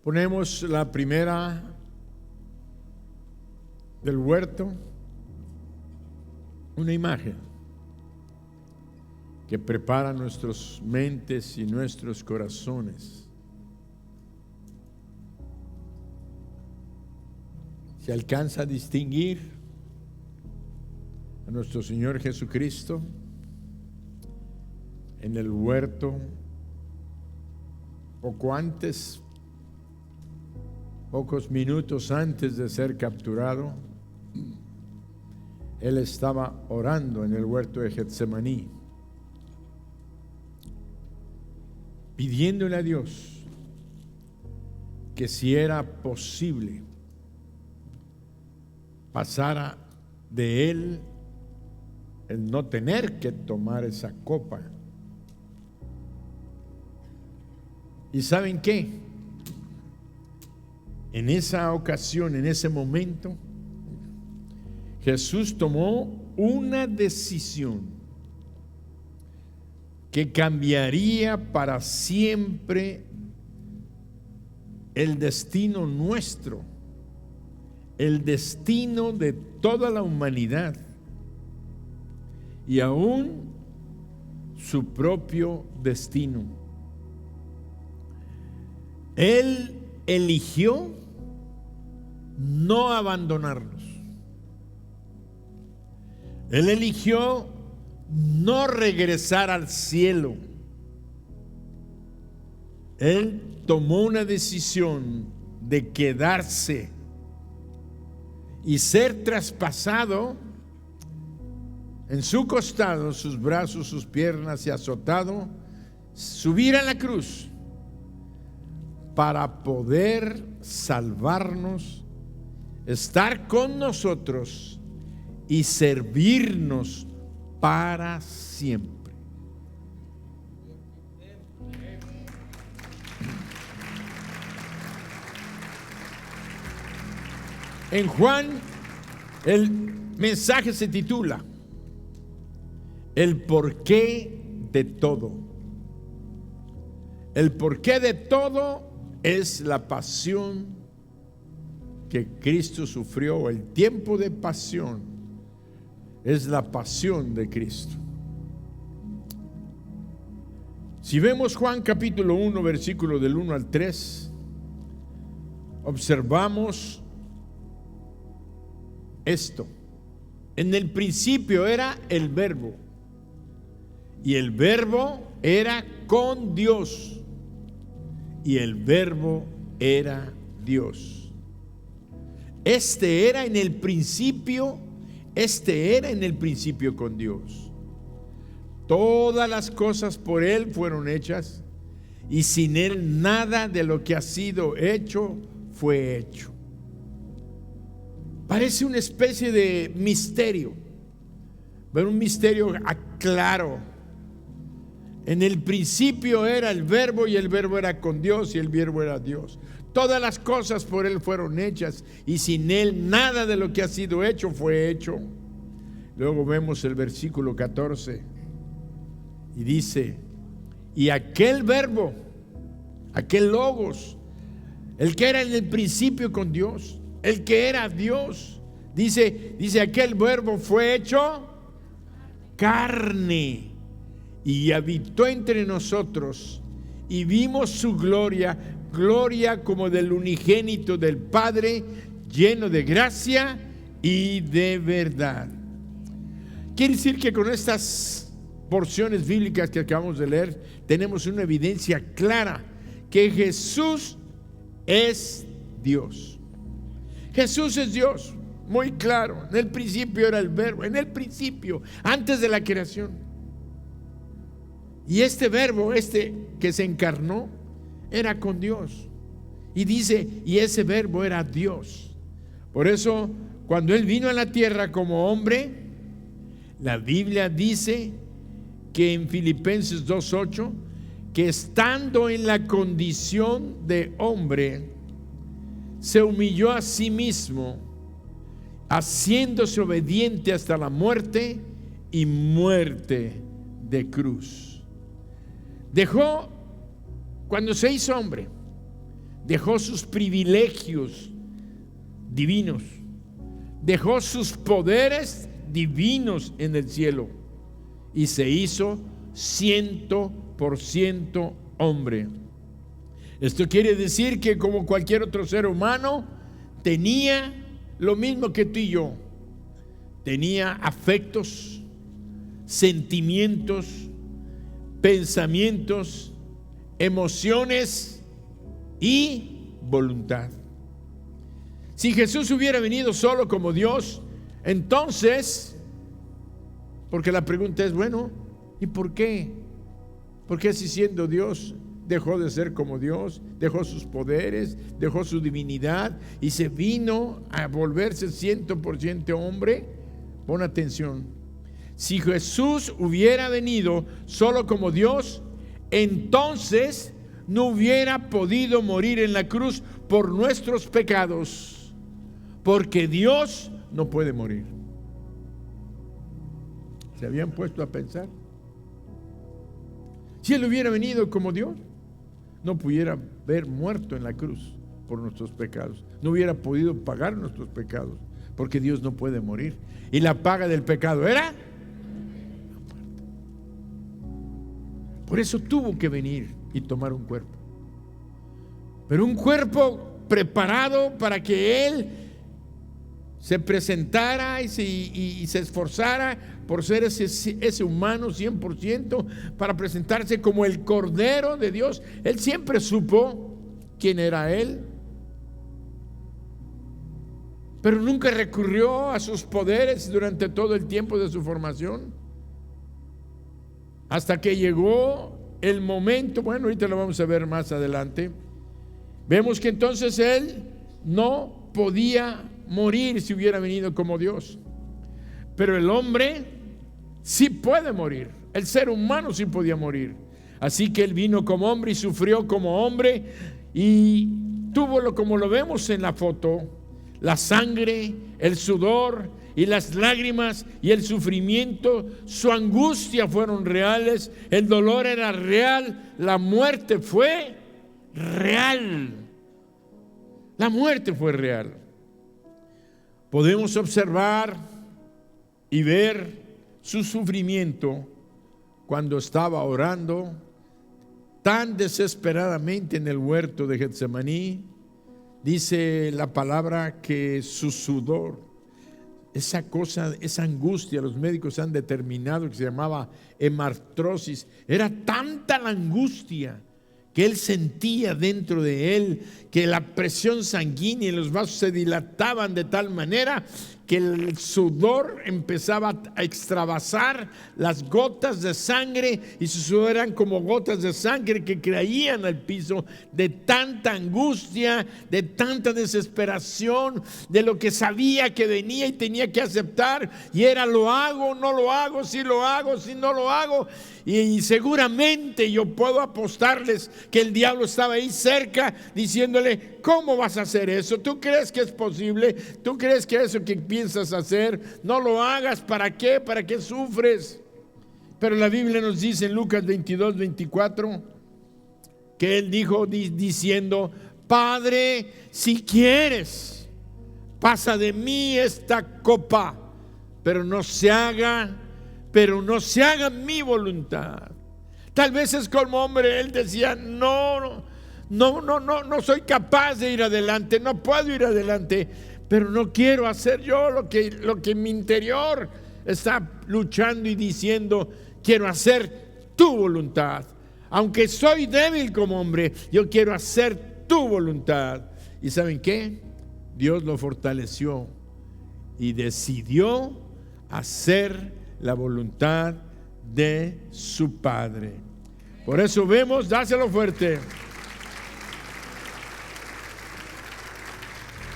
Ponemos la primera del huerto, una imagen que prepara nuestras mentes y nuestros corazones. Se alcanza a distinguir a nuestro Señor Jesucristo en el huerto, pocos minutos antes de ser capturado. Él estaba orando en el huerto de Getsemaní, pidiéndole a Dios que si era posible pasara de él el no tener que tomar esa copa. ¿Y saben qué? En esa ocasión, en ese momento, Jesús tomó una decisión que cambiaría para siempre el destino nuestro, el destino de toda la humanidad y aún su propio destino. Él eligió no abandonarnos. Él eligió no regresar al cielo. Él tomó una decisión de quedarse y ser traspasado en su costado, sus brazos, sus piernas y azotado, subir a la cruz para poder salvarnos, estar con nosotros y servirnos para siempre. En Juan, el mensaje se titula El porqué de todo. El porqué de todo es la pasión que Cristo sufrió. El tiempo de pasión es la pasión de Cristo. Si vemos Juan capítulo 1, versículo del 1 al 3, observamos esto. En el principio era el Verbo, y el Verbo era con Dios, y el Verbo era Dios. Este era en el principio con Dios. Todas las cosas por Él fueron hechas, y sin Él nada de lo que ha sido hecho fue hecho. Parece una especie de misterio, pero un misterio claro. En el principio era el Verbo, y el Verbo era con Dios, y el Verbo era Dios. Todas las cosas por Él fueron hechas, y sin Él nada de lo que ha sido hecho fue hecho. Luego vemos el versículo 14, y dice: y aquel Verbo, aquel Logos, el que era en el principio con Dios, el que era Dios, dice aquel Verbo fue hecho carne y habitó entre nosotros, y vimos su gloria como del unigénito del Padre, lleno de gracia y de verdad. Quiere decir que con estas porciones bíblicas que acabamos de leer tenemos una evidencia clara que Jesús es Dios. Jesús es Dios, muy claro. En el principio era el Verbo, en el principio, antes de la creación. Y este Verbo, que se encarnó, era con Dios. Y dice, y ese Verbo era Dios. Por eso, cuando Él vino a la tierra como hombre, la Biblia dice que en Filipenses 2:8, que estando en la condición de hombre, se humilló a sí mismo, haciéndose obediente hasta la muerte y muerte de cruz. Cuando se hizo hombre, dejó sus privilegios divinos, dejó sus poderes divinos en el cielo y se hizo 100% hombre. Esto quiere decir que, como cualquier otro ser humano, tenía lo mismo que tú y yo. Tenía afectos, sentimientos, pensamientos, emociones y voluntad. Si Jesús hubiera venido solo como Dios, entonces, porque la pregunta es, bueno, ¿y por qué? ¿Por qué si siendo Dios dejó de ser como Dios, dejó sus poderes, dejó su divinidad y se vino a volverse 100% hombre? Pon atención. Si Jesús hubiera venido solo como Dios, entonces no hubiera podido morir en la cruz por nuestros pecados, porque Dios no puede morir. ¿Se habían puesto a pensar? Si Él hubiera venido como Dios, no pudiera haber muerto en la cruz por nuestros pecados, no hubiera podido pagar nuestros pecados, porque Dios no puede morir. Y la paga del pecado era la muerte. Por eso tuvo que venir y tomar un cuerpo, pero un cuerpo preparado para que Él se presentara y se esforzara por ser ese humano 100%, para presentarse como el Cordero de Dios. Él siempre supo quién era Él, pero nunca recurrió a sus poderes durante todo el tiempo de su formación, hasta que llegó el momento. Bueno, ahorita lo vamos a ver más adelante. Vemos que entonces Él no podía morir si hubiera venido como Dios, pero el hombre sí puede morir. El ser humano sí podía morir. Así que Él vino como hombre y sufrió como hombre, y tuvo, como lo vemos en la foto, la sangre, el sudor y las lágrimas y el sufrimiento. Su angustia fueron reales, el dolor era real, la muerte fue real. La muerte fue real. Podemos observar y ver su sufrimiento cuando estaba orando tan desesperadamente en el huerto de Getsemaní. Dice la palabra que su sudor, esa cosa, esa angustia, los médicos han determinado que se llamaba hemartrosis. Era tanta la angustia que él sentía dentro de él, que la presión sanguínea y los vasos se dilataban de tal manera que el sudor empezaba a extravasar las gotas de sangre, y sus sudor eran como gotas de sangre que caían al piso de tanta angustia, de tanta desesperación, de lo que sabía que venía y tenía que aceptar, y era: lo hago, no lo hago, si lo hago, si no lo hago. Y seguramente yo puedo apostarles que el diablo estaba ahí cerca diciéndole: ¿cómo vas a hacer eso? ¿Tú crees que es posible? ¿Tú crees que eso que piensas hacer, no lo hagas? ¿Para qué? ¿Para qué sufres? Pero la Biblia nos dice en Lucas 22:24 que él dijo diciendo: Padre, si quieres, pasa de mí esta copa, pero no se haga mi voluntad. Tal vez es como hombre, él decía: no soy capaz de ir adelante, no puedo ir adelante, pero no quiero hacer yo lo que mi interior está luchando y diciendo: quiero hacer tu voluntad. Aunque soy débil como hombre, yo quiero hacer tu voluntad. ¿Y saben qué? Dios lo fortaleció y decidió hacer la voluntad de su Padre. Por eso vemos, dáselo fuerte.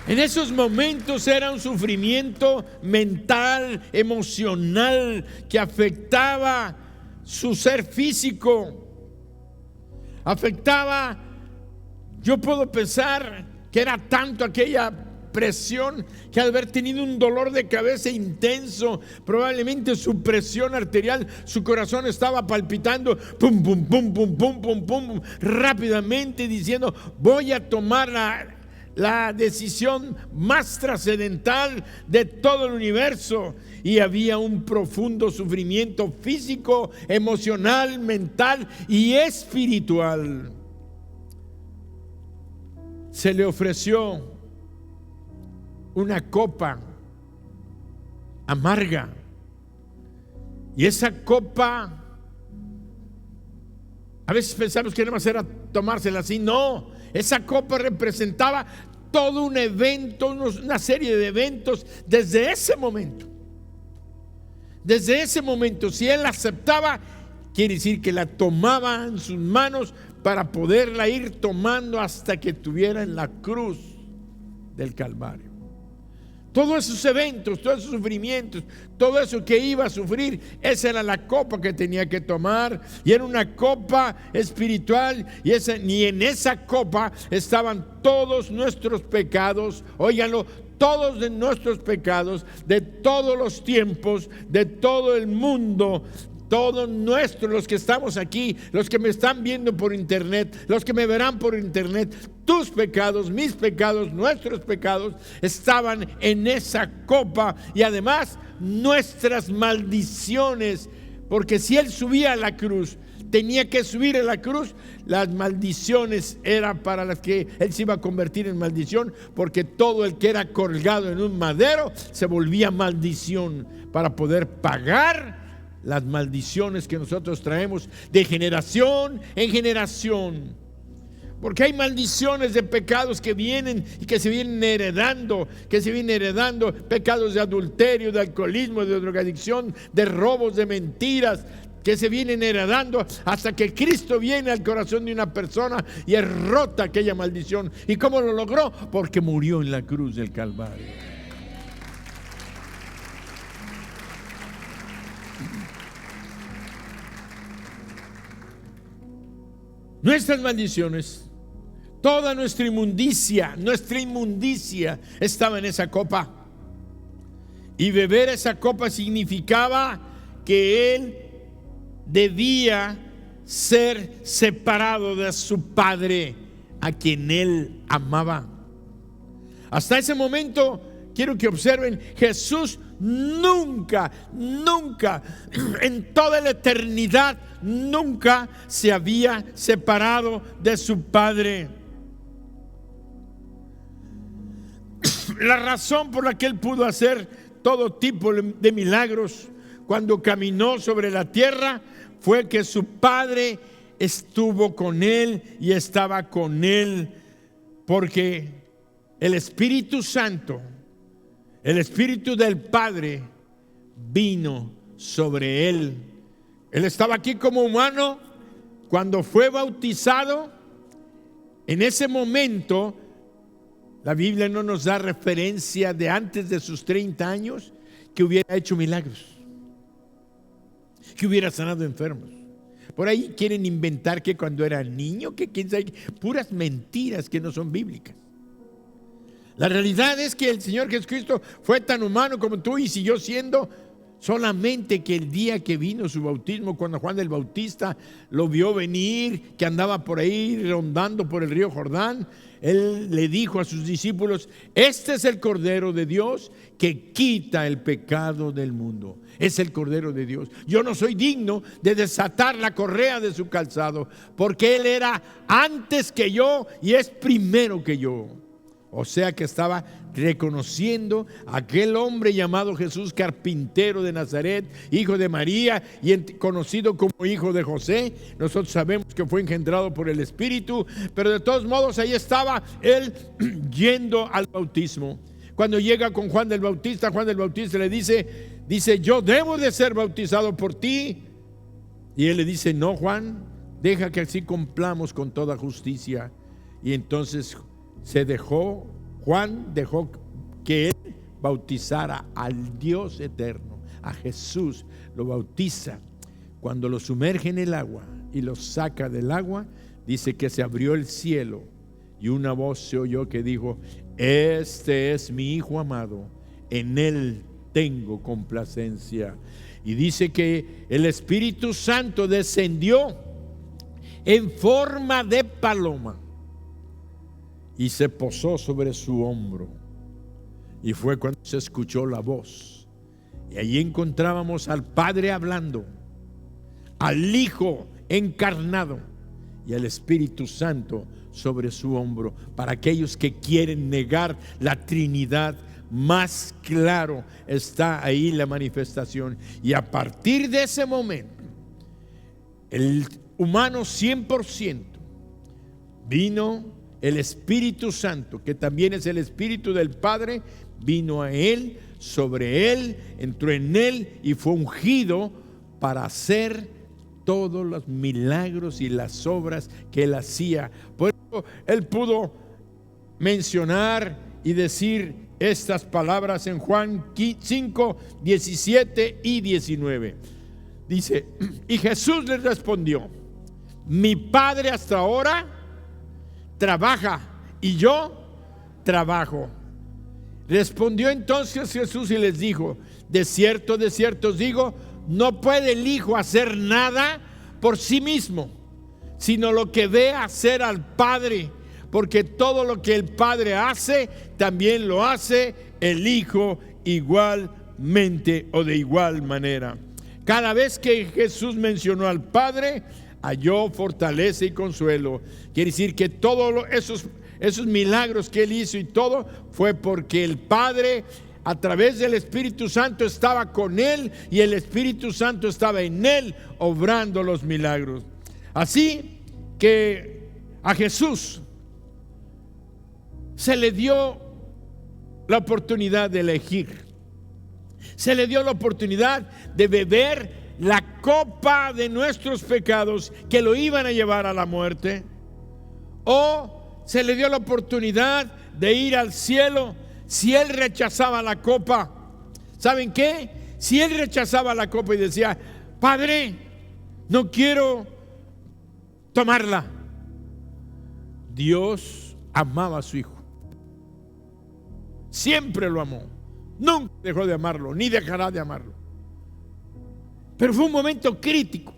En esos momentos era un sufrimiento mental, emocional, que afectaba su ser físico. Afectaba, yo puedo pensar que era tanto aquella presión, que al haber tenido un dolor de cabeza intenso, probablemente su presión arterial, su corazón estaba palpitando, pum, pum, pum, pum, pum, pum, pum, rápidamente diciendo: voy a tomar la decisión más trascendental de todo el universo. Y había un profundo sufrimiento físico, emocional, mental y espiritual. Se le ofreció una copa amarga, y esa copa, a veces pensamos que nada más era tomársela así. No, esa copa representaba todo un evento, una serie de eventos. Desde ese momento, si él la aceptaba, quiere decir que la tomaba en sus manos para poderla ir tomando hasta que estuviera en la cruz del Calvario. Todos esos eventos, todos esos sufrimientos, todo eso que iba a sufrir, esa era la copa que tenía que tomar, y era una copa espiritual, y en esa copa estaban todos nuestros pecados. Óiganlo, todos de nuestros pecados, de todos los tiempos, de todo el mundo. Todos nuestros, los que estamos aquí, los que me están viendo por internet, los que me verán por internet, tus pecados, mis pecados, nuestros pecados estaban en esa copa, y además nuestras maldiciones, porque si él subía a la cruz, tenía que subir a la cruz, las maldiciones eran para las que él se iba a convertir en maldición, porque todo el que era colgado en un madero se volvía maldición, para poder pagar las maldiciones que nosotros traemos de generación en generación. Porque hay maldiciones de pecados que vienen y que se vienen heredando, pecados de adulterio, de alcoholismo, de drogadicción, de robos, de mentiras, que se vienen heredando hasta que Cristo viene al corazón de una persona y rota aquella maldición. ¿Y cómo lo logró? Porque murió en la cruz del Calvario. Nuestras maldiciones, toda nuestra inmundicia estaba en esa copa. Y beber esa copa significaba que él debía ser separado de su Padre, a quien él amaba. Hasta ese momento, quiero que observen, Jesús nunca, en toda la eternidad, nunca se había separado de su Padre. La razón por la que él pudo hacer todo tipo de milagros cuando caminó sobre la tierra fue que su Padre estuvo con él y estaba con él, porque el Espíritu Santo, el Espíritu del Padre, vino sobre él. Él estaba aquí como humano. Cuando fue bautizado, en ese momento, la Biblia no nos da referencia de antes de sus 30 años que hubiera hecho milagros, que hubiera sanado enfermos. Por ahí quieren inventar que cuando era niño, que quién sabe, puras mentiras que no son bíblicas. La realidad es que el Señor Jesucristo fue tan humano como tú y siguió siendo, solamente que el día que vino su bautismo, cuando Juan el Bautista lo vio venir, que andaba por ahí rondando por el río Jordán, él le dijo a sus discípulos: este es el Cordero de Dios que quita el pecado del mundo. Es el Cordero de Dios. Yo no soy digno de desatar la correa de su calzado, porque él era antes que yo y es primero que yo. O sea que estaba reconociendo a aquel hombre llamado Jesús, carpintero de Nazaret, hijo de María y conocido como hijo de José. Nosotros sabemos que fue engendrado por el Espíritu, pero de todos modos ahí estaba él yendo al bautismo. Cuando llega con Juan el Bautista le dice: yo debo de ser bautizado por ti. Y él le dice: no, Juan, deja que así cumplamos con toda justicia. Y entonces Juan dejó que él bautizara al Dios eterno, a Jesús. Lo bautiza. Cuando lo sumerge en el agua y lo saca del agua, dice que se abrió el cielo y una voz se oyó que dijo: este es mi Hijo amado, en él tengo complacencia. Y dice que el Espíritu Santo descendió en forma de paloma y se posó sobre su hombro. Y fue cuando se escuchó la voz, y allí encontrábamos al Padre hablando, al Hijo encarnado y al Espíritu Santo sobre su hombro. Para aquellos que quieren negar la Trinidad, más claro está ahí la manifestación. Y a partir de ese momento, el humano 100%, vino el Espíritu Santo, que también es el Espíritu del Padre, vino a él, sobre él, entró en él y fue ungido para hacer todos los milagros y las obras que él hacía. Por eso él pudo mencionar y decir estas palabras en Juan 5, 17 y 19. Dice: y Jesús les respondió: mi Padre hasta ahora trabaja y yo trabajo. Respondió entonces Jesús y les dijo: de cierto os digo, no puede el Hijo hacer nada por sí mismo, sino lo que ve hacer al Padre, porque todo lo que el Padre hace, también lo hace el Hijo igualmente o de igual manera. Cada vez que Jesús mencionó al Padre, halló fortaleza y consuelo. Quiere decir que todos esos milagros que él hizo y todo fue porque el Padre, a través del Espíritu Santo, estaba con él y el Espíritu Santo estaba en él obrando los milagros. Así que a Jesús se le dio la oportunidad de elegir, se le dio la oportunidad de beber la copa de nuestros pecados que lo iban a llevar a la muerte, o se le dio la oportunidad de ir al cielo si él rechazaba la copa. ¿Saben qué? Si él rechazaba la copa y decía: Padre, no quiero tomarla, Dios amaba a su Hijo, siempre lo amó, nunca dejó de amarlo, ni dejará de amarlo. Pero fue un momento crítico,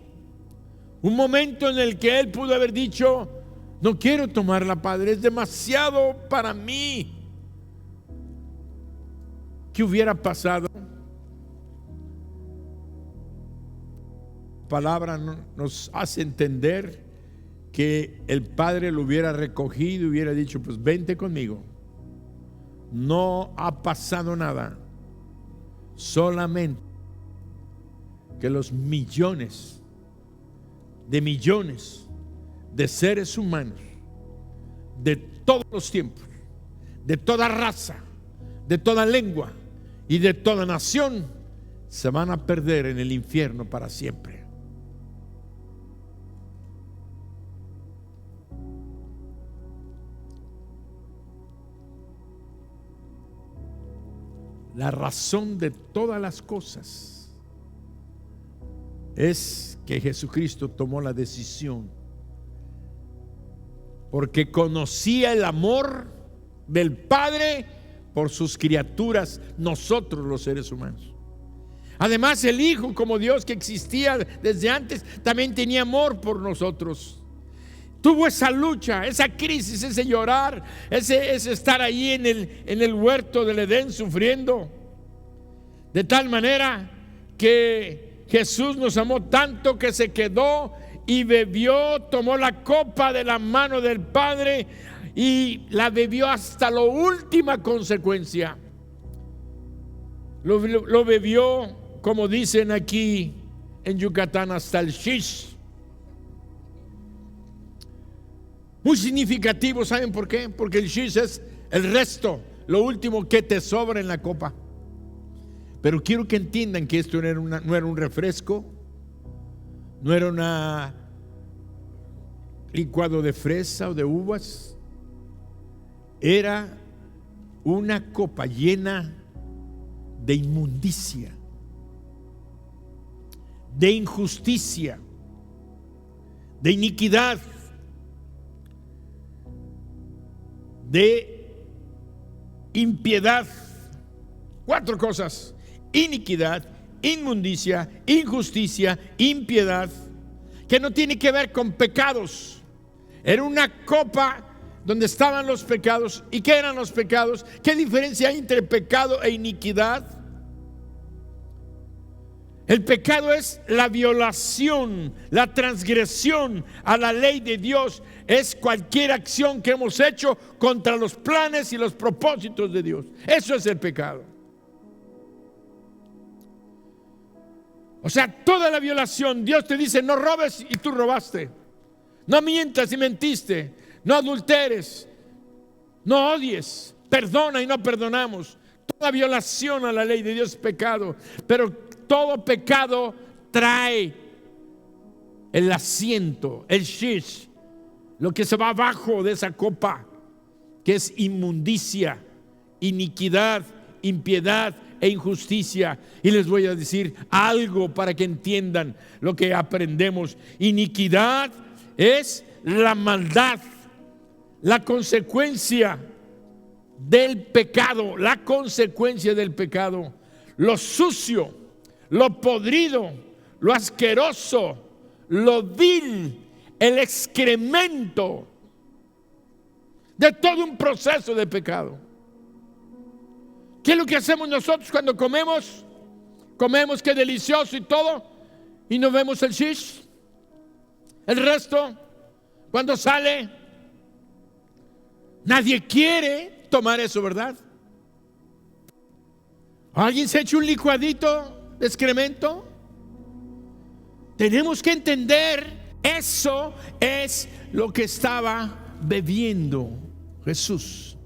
un momento en el que él pudo haber dicho: no quiero tomarla, Padre, es demasiado para mí. ¿Qué hubiera pasado? La palabra nos hace entender que el Padre lo hubiera recogido y hubiera dicho: pues vente conmigo, no ha pasado nada, solamente que los millones de seres humanos de todos los tiempos, de toda raza, de toda lengua y de toda nación se van a perder en el infierno para siempre. La razón de todas las cosas es que Jesucristo tomó la decisión, porque conocía el amor del Padre por sus criaturas, nosotros los seres humanos. Además, el Hijo, como Dios que existía desde antes, también tenía amor por nosotros. Tuvo esa lucha, esa crisis, ese llorar, ese estar ahí en el huerto del Edén sufriendo, de tal manera que Jesús nos amó tanto que se quedó y bebió, tomó la copa de la mano del Padre y la bebió hasta la última consecuencia. Lo bebió, como dicen aquí en Yucatán, hasta el shish. Muy significativo, ¿saben por qué? Porque el shish es el resto, lo último que te sobra en la copa. Pero quiero que entiendan que esto no era un refresco, no era un licuado de fresa o de uvas, era una copa llena de inmundicia, de injusticia, de iniquidad. de impiedad. 4 cosas: iniquidad, inmundicia, injusticia, impiedad, que no tiene que ver con pecados. Era una copa donde estaban los pecados. ¿Y qué eran los pecados? ¿Qué diferencia hay entre pecado e iniquidad? El pecado es la violación, la transgresión a la ley de Dios. Es cualquier acción que hemos hecho contra los planes y los propósitos de Dios. Eso es el pecado. O sea, toda la violación. Dios te dice: no robes, y tú robaste. No mientas y mentiste. No adulteres. No odies. Perdona y no perdonamos. Toda violación a la ley de Dios es pecado. Pero todo pecado trae el asiento, el shish, lo que se va abajo de esa copa, que es inmundicia, iniquidad, impiedad e injusticia. Y les voy a decir algo para que entiendan lo que aprendemos. Iniquidad es la maldad, la consecuencia del pecado, la consecuencia del pecado, lo sucio, lo podrido, lo asqueroso, lo vil, el excremento de todo un proceso de pecado. ¿Qué es lo que hacemos nosotros cuando comemos? Comemos, qué delicioso y todo, y no vemos el shish. El resto, cuando sale, nadie quiere tomar eso, ¿verdad? ¿Alguien se echa un licuadito de excremento? Tenemos que entender, eso es lo que estaba bebiendo Jesús.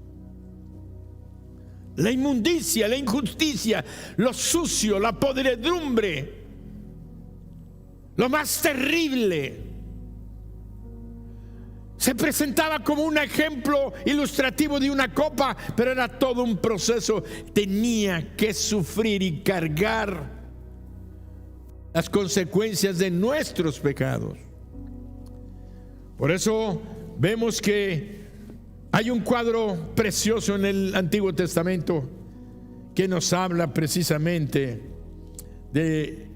La inmundicia, la injusticia, lo sucio, la podredumbre, lo más terrible. Se presentaba como un ejemplo ilustrativo de una copa, pero era todo un proceso. Tenía que sufrir y cargar las consecuencias de nuestros pecados. Por eso vemos que hay un cuadro precioso en el Antiguo Testamento que nos habla precisamente de,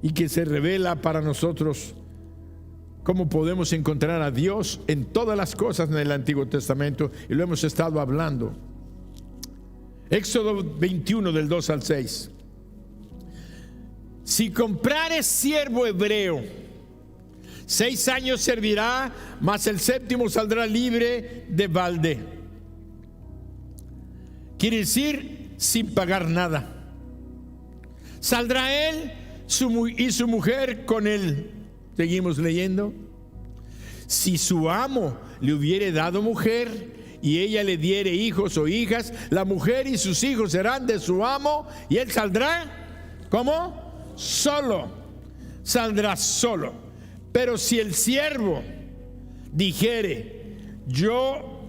y que se revela para nosotros cómo podemos encontrar a Dios en todas las cosas en el Antiguo Testamento, y lo hemos estado hablando. Éxodo 21 del 2 al 6. Si comprares siervo hebreo, 6 años servirá, mas el 7º saldrá libre de balde. Quiere decir sin pagar nada. Saldrá él y su mujer con él. Seguimos leyendo. Si su amo le hubiere dado mujer y ella le diere hijos o hijas, la mujer y sus hijos serán de su amo, y él saldrá, ¿cómo? Solo. Saldrá solo. Pero si el siervo dijere: yo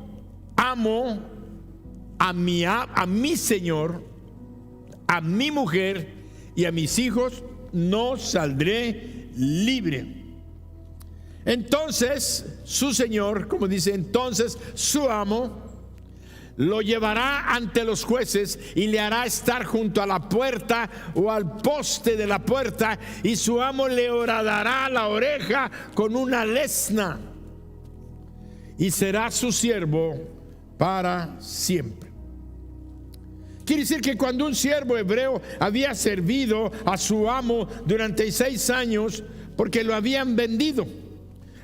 amo a mi señor, a mi mujer y a mis hijos, no saldré libre. Entonces su señor, como dice, entonces su amo lo llevará ante los jueces y le hará estar junto a la puerta o al poste de la puerta, y su amo le horadará la oreja con una lesna, y será su siervo para siempre. Quiere decir que cuando un siervo hebreo había servido a su amo durante 6 años, porque lo habían vendido,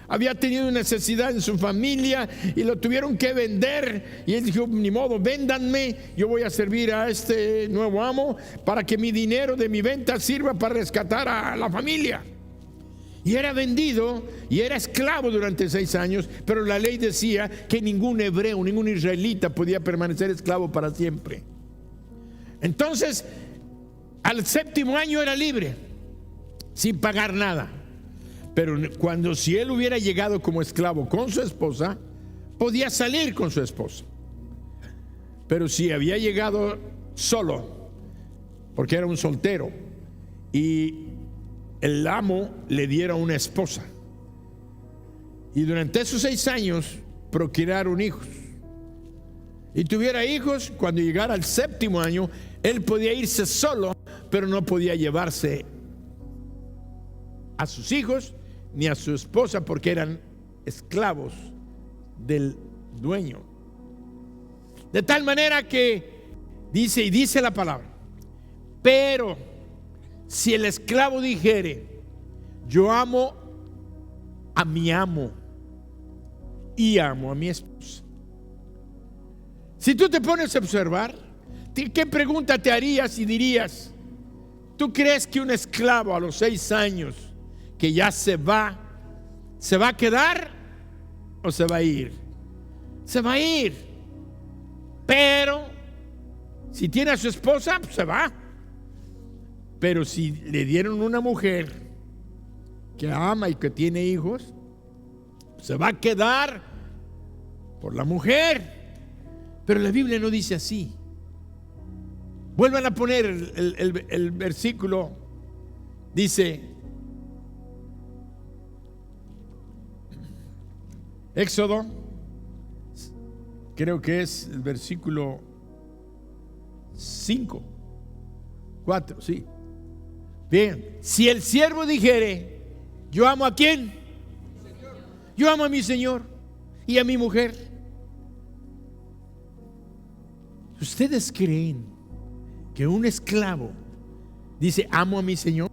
había tenido necesidad en su familia y lo tuvieron que vender, y él dijo: ni modo, véndanme, yo voy a servir a este nuevo amo para que mi dinero de mi venta sirva para rescatar a la familia. Y era vendido y era esclavo durante 6 años, pero la ley decía que ningún hebreo, ningún israelita podía permanecer esclavo para siempre. Entonces, al 7º año era libre, sin pagar nada. Pero si él hubiera llegado como esclavo con su esposa, podía salir con su esposa. Pero si había llegado solo, porque era un soltero, y el amo le diera una esposa, y durante esos 6 años procrearon hijos, y tuviera hijos, cuando llegara al 7º año, él podía irse solo, pero no podía llevarse a sus hijos ni a su esposa, porque eran esclavos del dueño. De tal manera que dice la palabra: pero si el esclavo dijere, yo amo a mi amo y amo a mi esposa. Si tú te pones a observar, ¿qué pregunta te harías y dirías? ¿Tú crees que un esclavo a los 6 años que ya se va a quedar o se va a ir? Se va a ir. Pero si tiene a su esposa, pues se va. Pero si le dieron una mujer que ama y que tiene hijos, se va a quedar por la mujer. Pero la Biblia no dice así. Vuelvan a poner el versículo. Dice Éxodo, creo que es el versículo 5, 4, sí. Bien, si el siervo dijere, yo amo a quién, yo amo a mi Señor y a mi mujer. ¿Ustedes creen que un esclavo dice amo a mi Señor?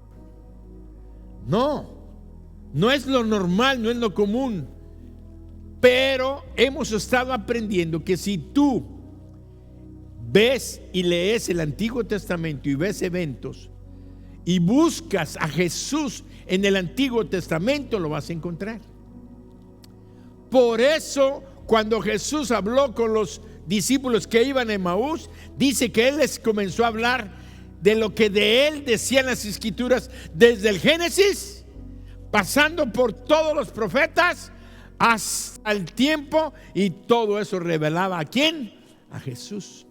No, no es lo normal, no es lo común. Pero hemos estado aprendiendo que si tú ves y lees el Antiguo Testamento y ves eventos y buscas a Jesús en el Antiguo Testamento, lo vas a encontrar. Por eso, cuando Jesús habló con los discípulos que iban a Emaús, dice que Él les comenzó a hablar de lo que de Él decían las Escrituras desde el Génesis, pasando por todos los profetas hasta el tiempo, y todo eso revelaba ¿a quién? A Jesús.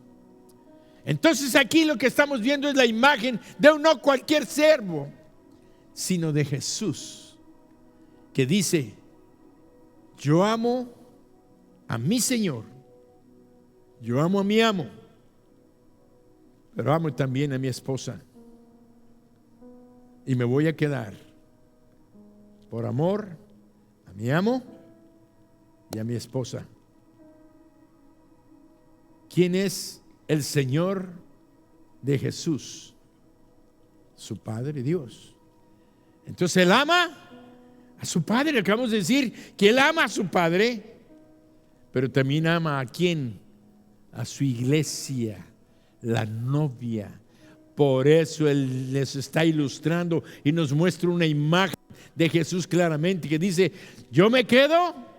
Entonces aquí lo que estamos viendo es la imagen de no cualquier siervo, sino de Jesús, que dice, yo amo a mi Señor, yo amo a mi amo, pero amo también a mi esposa, y me voy a quedar por amor a mi amo y a mi esposa. ¿Quién es el Señor de Jesús? Su Padre Dios. Entonces Él ama a su Padre. Acabamos de decir que Él ama a su Padre, pero también ama ¿a quién? A su iglesia, la novia. Por eso Él les está ilustrando y nos muestra una imagen de Jesús claramente, que dice, yo me quedo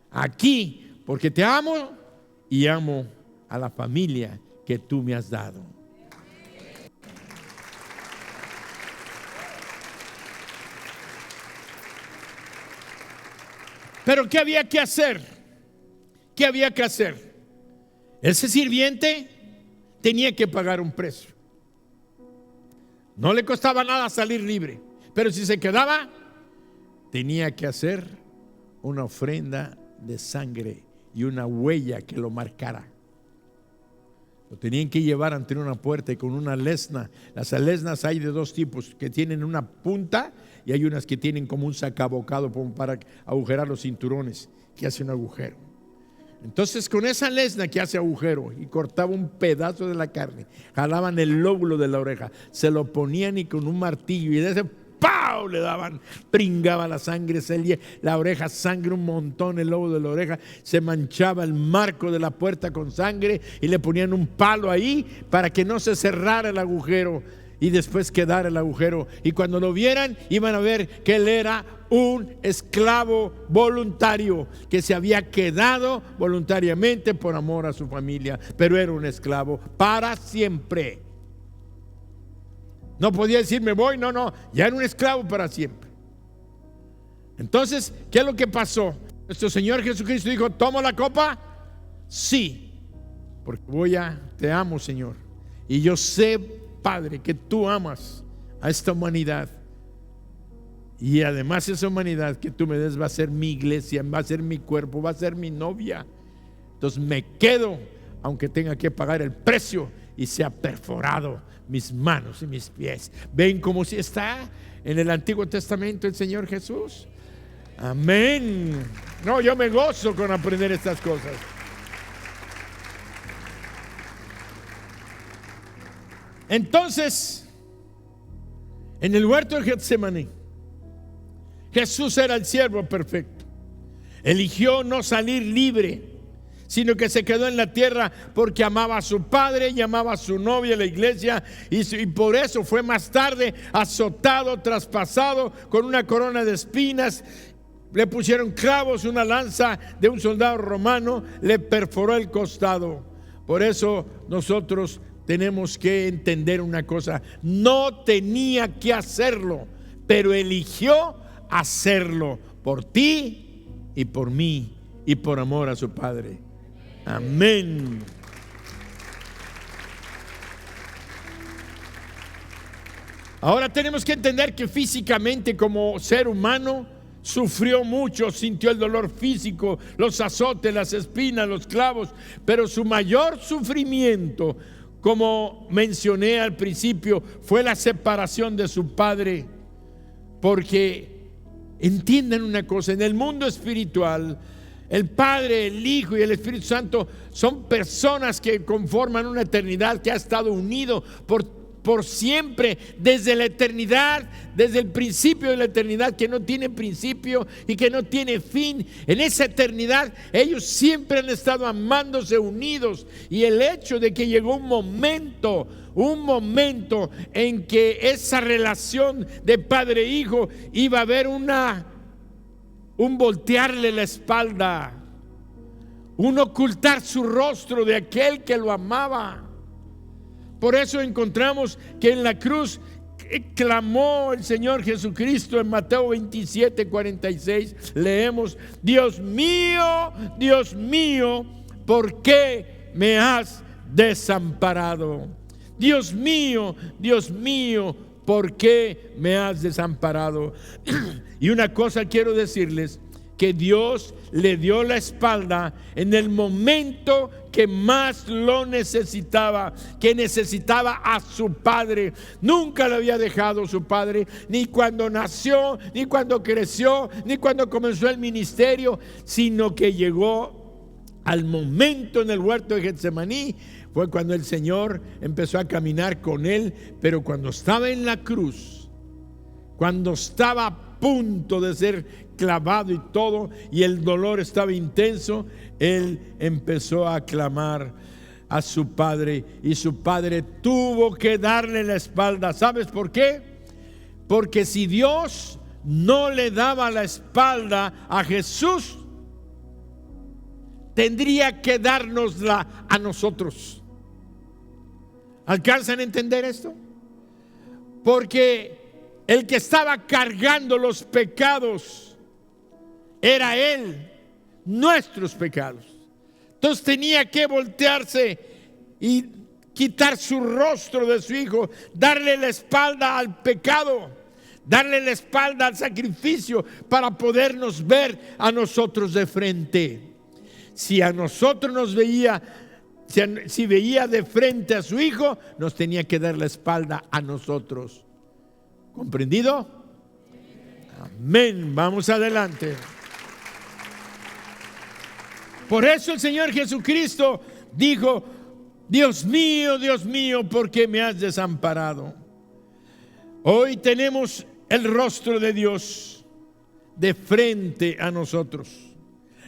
aquí porque te amo y amo a la familia que tú me has dado. Pero ¿qué había que hacer? ¿Qué había que hacer? Ese sirviente tenía que pagar un precio. No le costaba nada salir libre, pero si se quedaba, tenía que hacer una ofrenda de sangre y una huella que lo marcara. Lo tenían que llevar ante una puerta y con una lesna. Las lesnas hay de dos tipos, que tienen una punta y hay unas que tienen como un sacabocado para agujerar los cinturones, que hace un agujero. Entonces con esa lesna que hace agujero y cortaba un pedazo de la carne, jalaban el lóbulo de la oreja, se lo ponían y con un martillo, y de ese ¡pau! Le daban, pringaba la sangre, salía la oreja, sangre un montón, el lobo de la oreja, se manchaba el marco de la puerta con sangre y le ponían un palo ahí para que no se cerrara el agujero y después quedara el agujero, y cuando lo vieran iban a ver que él era un esclavo voluntario que se había quedado voluntariamente por amor a su familia, pero era un esclavo para siempre. No podía decir me voy, no, ya era un esclavo para siempre. Entonces, ¿qué es lo que pasó? Nuestro Señor Jesucristo dijo, ¿tomo la copa? Sí, porque te amo, Señor, y yo sé, Padre, que tú amas a esta humanidad, y además esa humanidad que tú me des va a ser mi iglesia, va a ser mi cuerpo, va a ser mi novia. Entonces me quedo, aunque tenga que pagar el precio y sea perforado mis manos y mis pies. ¿Ven cómo si está en el Antiguo Testamento el Señor Jesús? Amén. No, yo me gozo con aprender estas cosas. Entonces, en el huerto de Getsemaní, Jesús era el siervo perfecto. Eligió no salir libre, sino que se quedó en la tierra porque amaba a su padre y amaba a su novia, la iglesia, y por eso fue más tarde azotado, traspasado con una corona de espinas. Le pusieron clavos, una lanza de un soldado romano le perforó el costado. Por eso nosotros tenemos que entender una cosa: no tenía que hacerlo, pero eligió hacerlo por ti y por mí y por amor a su Padre. Amén. Ahora tenemos que entender que físicamente, como ser humano, sufrió mucho, sintió el dolor físico, los azotes, las espinas, los clavos, pero su mayor sufrimiento, como mencioné al principio, fue la separación de su Padre. Porque entiendan una cosa: en el mundo espiritual, el Padre, el Hijo y el Espíritu Santo son personas que conforman una eternidad que ha estado unido por siempre, desde la eternidad, desde el principio de la eternidad, que no tiene principio y que no tiene fin. En esa eternidad ellos siempre han estado amándose, unidos. Y el hecho de que llegó un momento en que esa relación de padre e hijo iba a haber un voltearle la espalda, un ocultar su rostro de aquel que lo amaba. Por eso encontramos que en la cruz clamó el Señor Jesucristo. En Mateo 27:46 leemos: Dios mío, ¿por qué me has desamparado? Dios mío, ¿por qué me has desamparado? Y una cosa quiero decirles: que Dios le dio la espalda en el momento que más lo necesitaba, que necesitaba a su Padre. Nunca lo había dejado su Padre, ni cuando nació, ni cuando creció, ni cuando comenzó el ministerio, sino que llegó al momento en el huerto de Getsemaní. Fue cuando el Señor empezó a caminar con él, pero cuando estaba en la cruz, cuando estaba a punto de ser clavado y todo, y el dolor estaba intenso, él empezó a clamar a su Padre, y su Padre tuvo que darle la espalda. ¿Sabes por qué? Porque si Dios no le daba la espalda a Jesús, tendría que dárnosla a nosotros. ¿Alcanzan a entender esto? Porque el que estaba cargando los pecados era Él, nuestros pecados. Entonces tenía que voltearse y quitar su rostro de su Hijo, darle la espalda al pecado, darle la espalda al sacrificio, para podernos ver a nosotros de frente. Si a nosotros nos veía, si veía de frente a su Hijo, nos tenía que dar la espalda a nosotros. ¿Comprendido? Amén. Vamos adelante. Por eso el Señor Jesucristo dijo: Dios mío, ¿por qué me has desamparado? Hoy tenemos el rostro de Dios de frente a nosotros.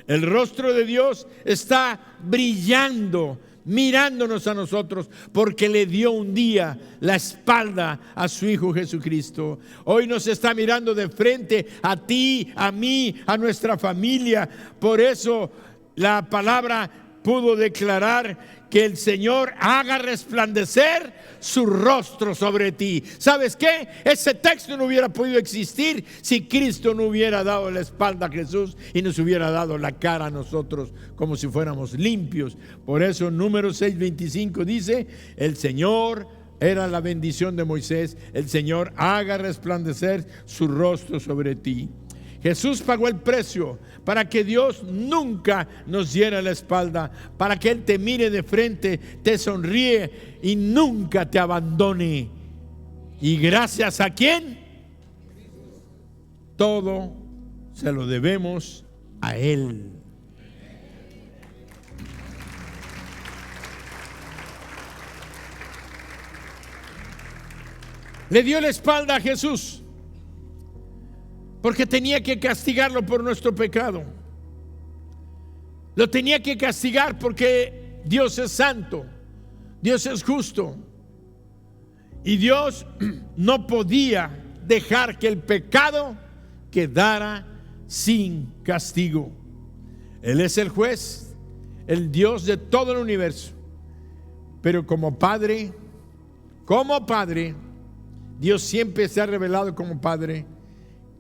El rostro de Dios está brillando, mirándonos a nosotros, porque le dio un día la espalda a su Hijo Jesucristo. Hoy nos está mirando de frente a ti, a mí, a nuestra familia. Por eso la palabra pudo declarar que el Señor haga resplandecer su rostro sobre ti. ¿Sabes qué? Ese texto no hubiera podido existir si Cristo no hubiera dado la espalda a Jesús y nos hubiera dado la cara a nosotros como si fuéramos limpios. Por eso Números 6:25 dice: el Señor, era la bendición de Moisés, el Señor haga resplandecer su rostro sobre ti. Jesús pagó el precio para que Dios nunca nos diera la espalda, para que Él te mire de frente, te sonríe y nunca te abandone. ¿Y gracias a quién? Todo se lo debemos a Él. Le dio la espalda a Jesús porque tenía que castigarlo por nuestro pecado. Lo tenía que castigar porque Dios es santo, Dios es justo, y Dios no podía dejar que el pecado quedara sin castigo. Él es el juez, el Dios de todo el universo. Pero como Padre, Dios siempre se ha revelado como Padre.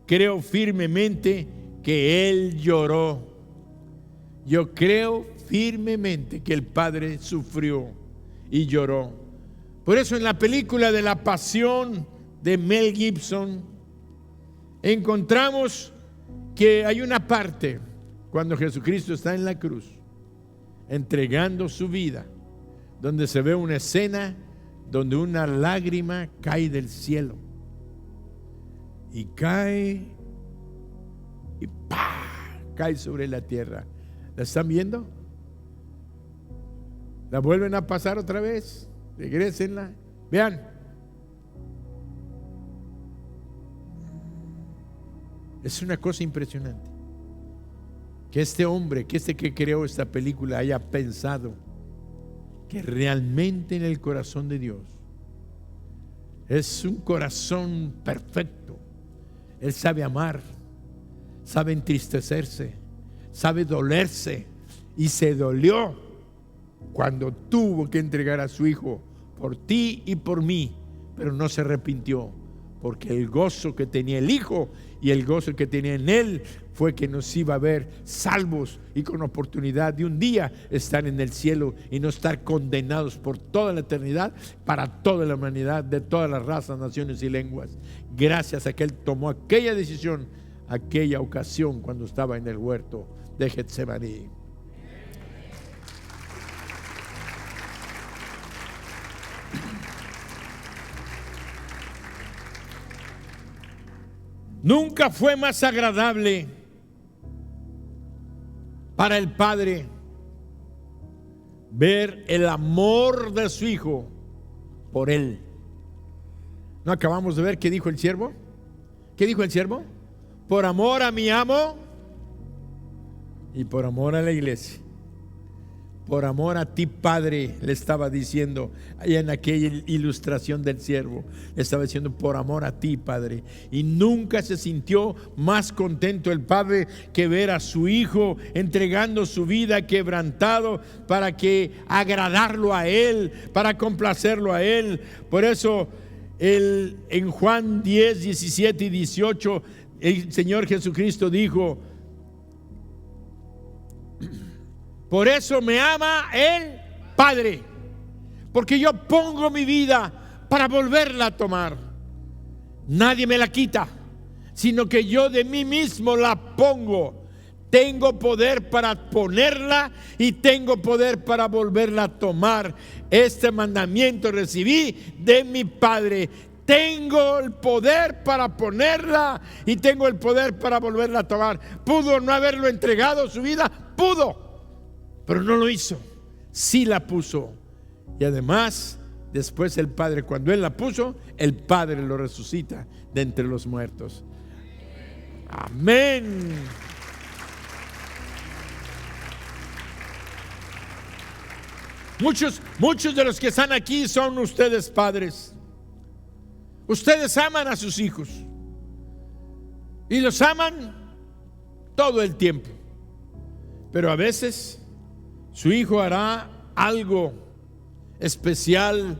Creo firmemente que Él lloró. Yo creo firmemente que el Padre sufrió y lloró. Por eso en la película de La Pasión de Mel Gibson encontramos que hay una parte cuando Jesucristo está en la cruz entregando su vida, donde se ve una escena donde una lágrima cae del cielo y cae y ¡pah! Cae sobre la tierra. ¿La están viendo? ¿La vuelven a pasar otra vez? Regrésenla. Vean. Es una cosa impresionante que este hombre, que creó esta película haya pensado que realmente en el corazón de Dios es un corazón perfecto. Él sabe amar, sabe entristecerse, sabe dolerse, y se dolió cuando tuvo que entregar a su hijo por ti y por mí, pero no se arrepintió, porque el gozo que tenía el hijo y el gozo que tenía en él fue que nos iba a ver salvos y con oportunidad de un día estar en el cielo y no estar condenados por toda la eternidad para toda la humanidad, de todas las razas, naciones y lenguas, gracias a que Él tomó aquella decisión, aquella ocasión cuando estaba en el huerto de Getsemaní. Nunca fue más agradable para el Padre ver el amor de su Hijo por Él. ¿No acabamos de ver qué dijo el siervo? ¿Qué dijo el siervo? Por amor a mi amo y por amor a la iglesia. Por amor a ti, Padre, le estaba diciendo allá en aquella ilustración del siervo. Le estaba diciendo por amor a ti, Padre. Y nunca se sintió más contento el Padre que ver a su Hijo entregando su vida quebrantado para que agradarlo a Él, para complacerlo a Él. Por eso en Juan 10, 17 y 18 el Señor Jesucristo dijo: por eso me ama el Padre, porque yo pongo mi vida para volverla a tomar. Nadie me la quita, sino que yo de mí mismo la pongo. Tengo poder para ponerla y tengo poder para volverla a tomar. Este mandamiento recibí de mi Padre. Tengo el poder para ponerla y tengo el poder para volverla a tomar. ¿Pudo no haberlo entregado su vida? Pudo. Pero no lo hizo, sí la puso. Y además, después el Padre, cuando Él la puso, el Padre lo resucita de entre los muertos. Amén. Muchos de los que están aquí son ustedes padres. Ustedes aman a sus hijos y los aman todo el tiempo. Pero a veces su hijo hará algo especial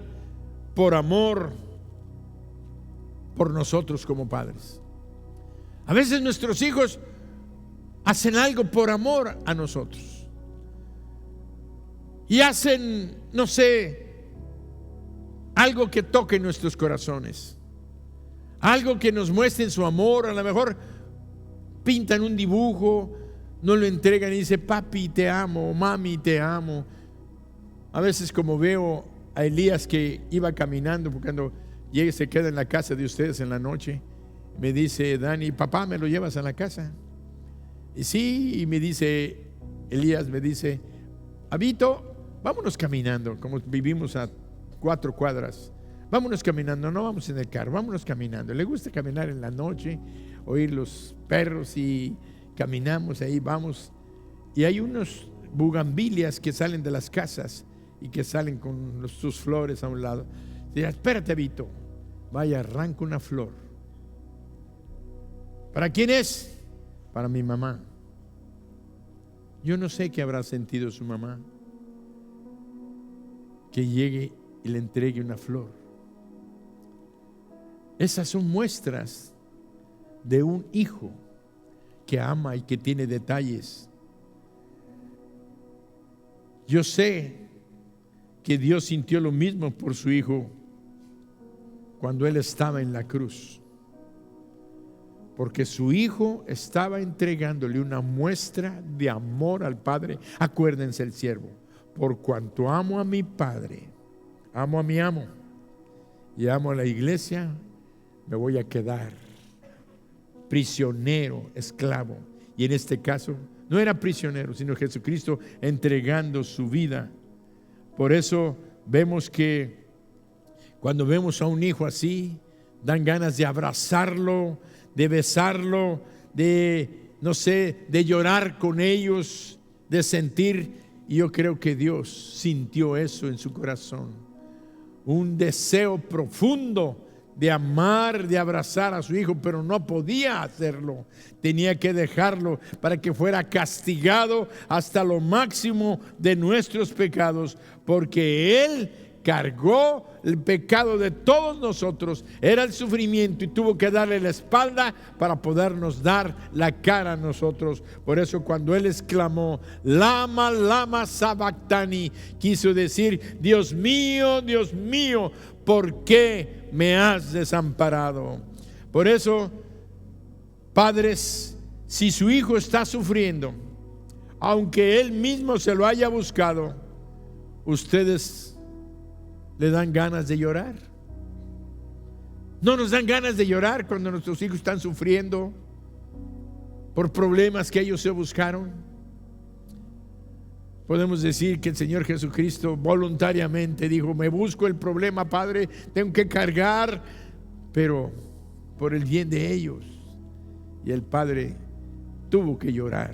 por amor por nosotros como padres. A veces nuestros hijos hacen algo por amor a nosotros. Y hacen, no sé, algo que toque nuestros corazones. Algo que nos muestre su amor. A lo mejor pintan un dibujo, nos lo entregan y dice, papi te amo, mami te amo. A veces como veo a Elías que iba caminando, porque cuando llegue se queda en la casa de ustedes en la noche, me dice Dani, papá, ¿me lo llevas a la casa? Y sí, y me dice Elías, me dice, Abito, vámonos caminando, como vivimos a 4 cuadras, vámonos caminando, no vamos en el carro, vámonos caminando. Le gusta caminar en la noche, oír los perros y caminamos ahí, vamos. Y hay unos bugambilias que salen de las casas y que salen con sus flores a un lado. Dice, espérate, Vito, vaya, arranca una flor. ¿Para quién es? Para mi mamá. Yo no sé qué habrá sentido su mamá, que llegue y le entregue una flor. Esas son muestras de un hijo que ama y que tiene detalles. Yo sé que Dios sintió lo mismo por su hijo cuando él estaba en la cruz, porque su hijo estaba entregándole una muestra de amor al Padre. Acuérdense el siervo, por cuanto amo a mi Padre, amo a mi amo y amo a la iglesia, me voy a quedar prisionero, esclavo. Y en este caso no era prisionero, sino Jesucristo entregando su vida. Por eso vemos que cuando vemos a un hijo así, dan ganas de abrazarlo, de besarlo, de, no sé, de llorar con ellos, de sentir. Y yo creo que Dios sintió eso en su corazón, un deseo profundo de amar, de abrazar a su hijo, pero no podía hacerlo. Tenía que dejarlo para que fuera castigado hasta lo máximo de nuestros pecados, porque Él cargó el pecado de todos nosotros, era el sufrimiento, y tuvo que darle la espalda para podernos dar la cara a nosotros. Por eso cuando Él exclamó, lama, lama sabactani, quiso decir, Dios mío, ¿por qué me has desamparado? Por eso, padres, si su hijo está sufriendo, aunque él mismo se lo haya buscado, ustedes le dan ganas de llorar. ¿No nos dan ganas de llorar cuando nuestros hijos están sufriendo por problemas que ellos se buscaron? Podemos decir que el Señor Jesucristo voluntariamente dijo, me busco el problema, Padre, tengo que cargar, pero por el bien de ellos. Y el Padre tuvo que llorar.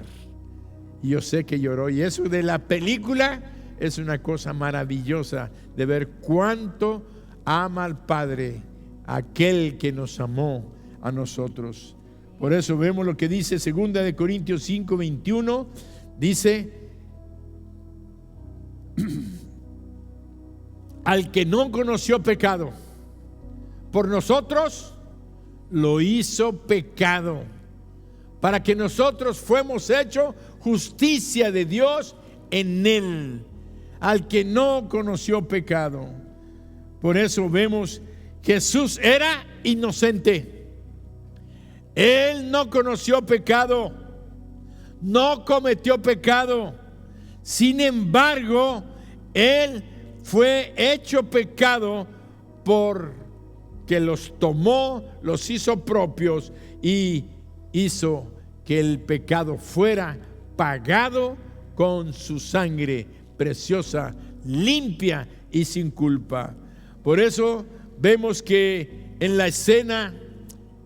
Y yo sé que lloró. Y eso de la película es una cosa maravillosa, de ver cuánto ama al Padre aquel que nos amó a nosotros. Por eso vemos lo que dice 2 Corintios 5:21, dice, al que no conoció pecado, por nosotros lo hizo pecado, para que nosotros fuéramos hechos justicia de Dios en él. Al que no conoció pecado. Por eso vemos, Jesús era inocente. Él no conoció pecado, no cometió pecado. Sin embargo, Él fue hecho pecado porque los tomó, los hizo propios y hizo que el pecado fuera pagado con su sangre preciosa, limpia y sin culpa. Por eso vemos que en la escena,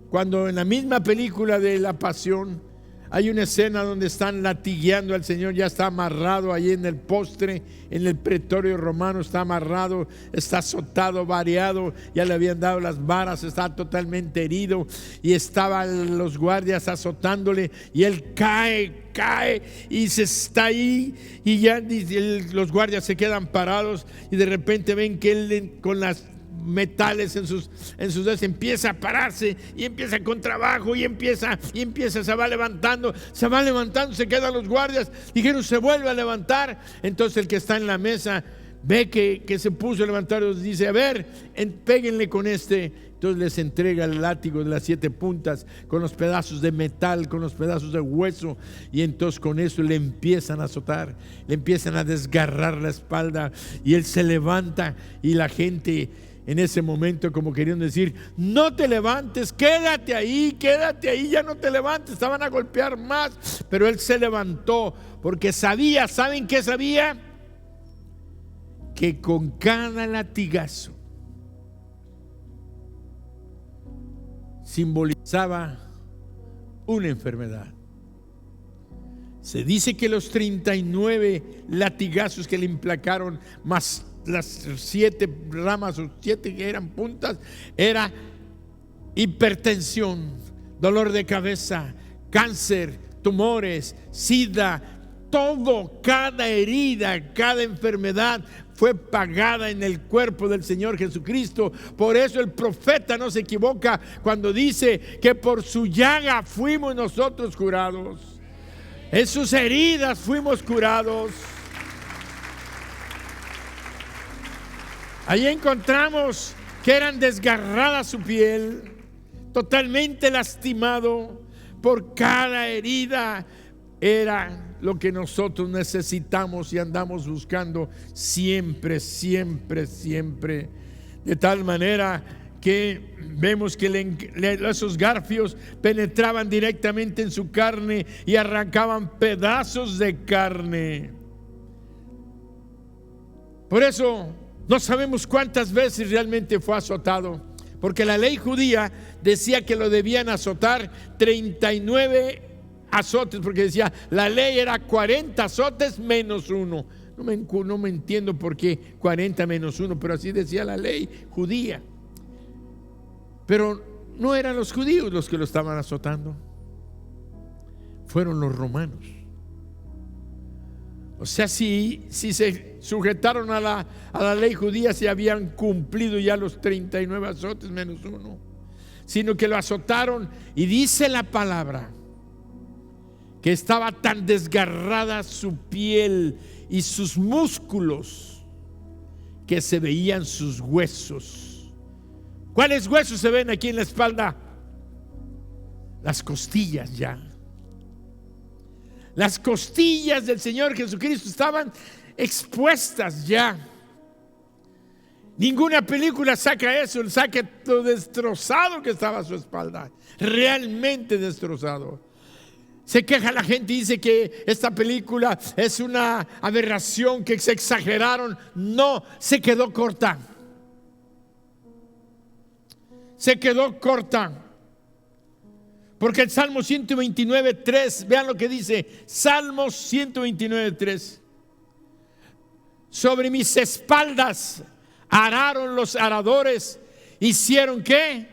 cuando en la misma película de la Pasión, hay una escena donde están latigueando al Señor, ya está amarrado ahí en el postre, en el pretorio romano, está amarrado, está azotado, variado, ya le habían dado las varas, está totalmente herido y estaban los guardias azotándole y él cae y se está ahí y ya los guardias se quedan parados y de repente ven que él con las metales en sus dedos empieza a pararse y empieza con trabajo y empieza, se va levantando, se quedan los guardias, dijeron se vuelve a levantar. Entonces el que está en la mesa ve que se puso a levantar y dice, a ver, péguenle con este Entonces les entrega el látigo de las 7 puntas con los pedazos de metal, con los pedazos de hueso, y entonces con eso le empiezan a azotar, le empiezan a desgarrar la espalda, y él se levanta, y la gente en ese momento como querían decir: no te levantes, quédate ahí, ya no te levantes, te van a golpear más. Pero él se levantó porque sabía, ¿saben qué sabía? Que con cada latigazo simbolizaba una enfermedad. Se dice que los 39 latigazos que le implacaron, más las 7 ramas o 7 que eran puntas, era hipertensión, dolor de cabeza, cáncer, tumores, sida, todo, cada herida, cada enfermedad fue pagada en el cuerpo del Señor Jesucristo. Por eso el profeta no se equivoca cuando dice que por su llaga fuimos nosotros curados. En sus heridas fuimos curados. Ahí encontramos que eran desgarrada su piel, totalmente lastimado. Por cada herida era lo que nosotros necesitamos y andamos buscando siempre, siempre, siempre. De tal manera que vemos que esos garfios penetraban directamente en su carne y arrancaban pedazos de carne. Por eso no sabemos cuántas veces realmente fue azotado, porque la ley judía decía que lo debían azotar 39 azotes, porque decía, la ley era 40 azotes menos 1. No me entiendo por qué 40 menos 1, pero así decía la ley judía. Pero no eran los judíos los que lo estaban azotando, fueron los romanos. O sea, si se sujetaron a la ley judía, se habían cumplido ya los 39 azotes menos 1, sino que lo azotaron. Y dice la palabra que estaba tan desgarrada su piel y sus músculos que se veían sus huesos. ¿Cuáles huesos se ven aquí en la espalda? Las costillas ya. Las costillas del Señor Jesucristo estaban expuestas ya. Ninguna película saca eso, saca lo destrozado que estaba su espalda, realmente destrozado. Se queja la gente y dice que esta película es una aberración, que se exageraron. No, se quedó corta. Se quedó corta. Porque el Salmo 129:3, vean lo que dice, Salmo 129:3. Sobre mis espaldas araron los aradores, hicieron ¿qué?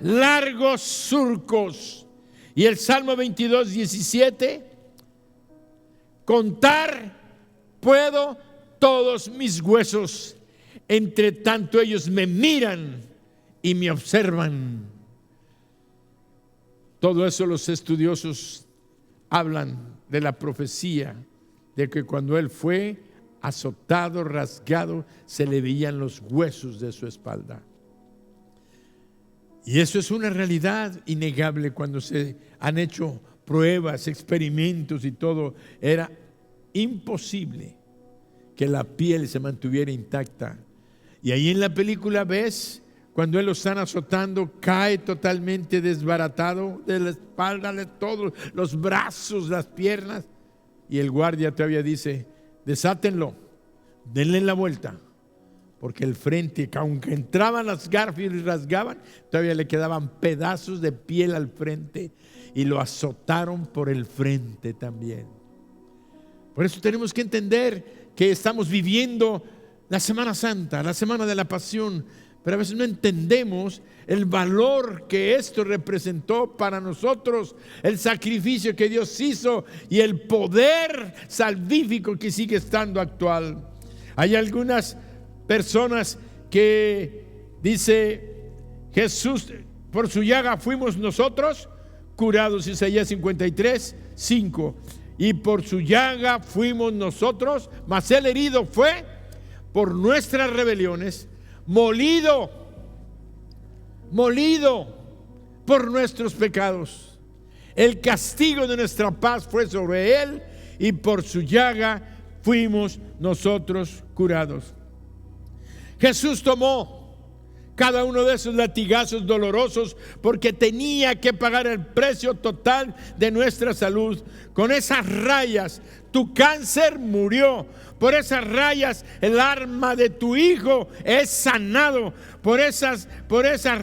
Largos surcos. Y el Salmo 22:17, contar puedo todos mis huesos, entre tanto ellos me miran y me observan. Todo eso los estudiosos hablan de la profecía, de que cuando él fue azotado, rasgado, se le veían los huesos de su espalda. Y eso es una realidad innegable. Cuando se han hecho pruebas, experimentos y todo, era imposible que la piel se mantuviera intacta. Y ahí en la película ves, cuando él lo están azotando, cae totalmente desbaratado de la espalda, de todos los brazos, las piernas. Y el guardia todavía dice, desátenlo, denle la vuelta. Porque el frente, aunque entraban las garfios y rasgaban, todavía le quedaban pedazos de piel al frente, y lo azotaron por el frente también. Por eso tenemos que entender que estamos viviendo la Semana Santa, la Semana de la Pasión, pero a veces no entendemos el valor que esto representó para nosotros, el sacrificio que Dios hizo y el poder salvífico que sigue estando actual. Hay algunas personas que dice Jesús, por su llaga fuimos nosotros curados, Isaías 53:5, y por su llaga fuimos nosotros, mas el herido fue por nuestras rebeliones, molido molido por nuestros pecados. El castigo de nuestra paz fue sobre él, y por su llaga fuimos nosotros curados. Jesús tomó cada uno de esos latigazos dolorosos porque tenía que pagar el precio total de nuestra salud. Con esas rayas tu cáncer murió. Por esas rayas el alma de tu hijo es sanado. Por esas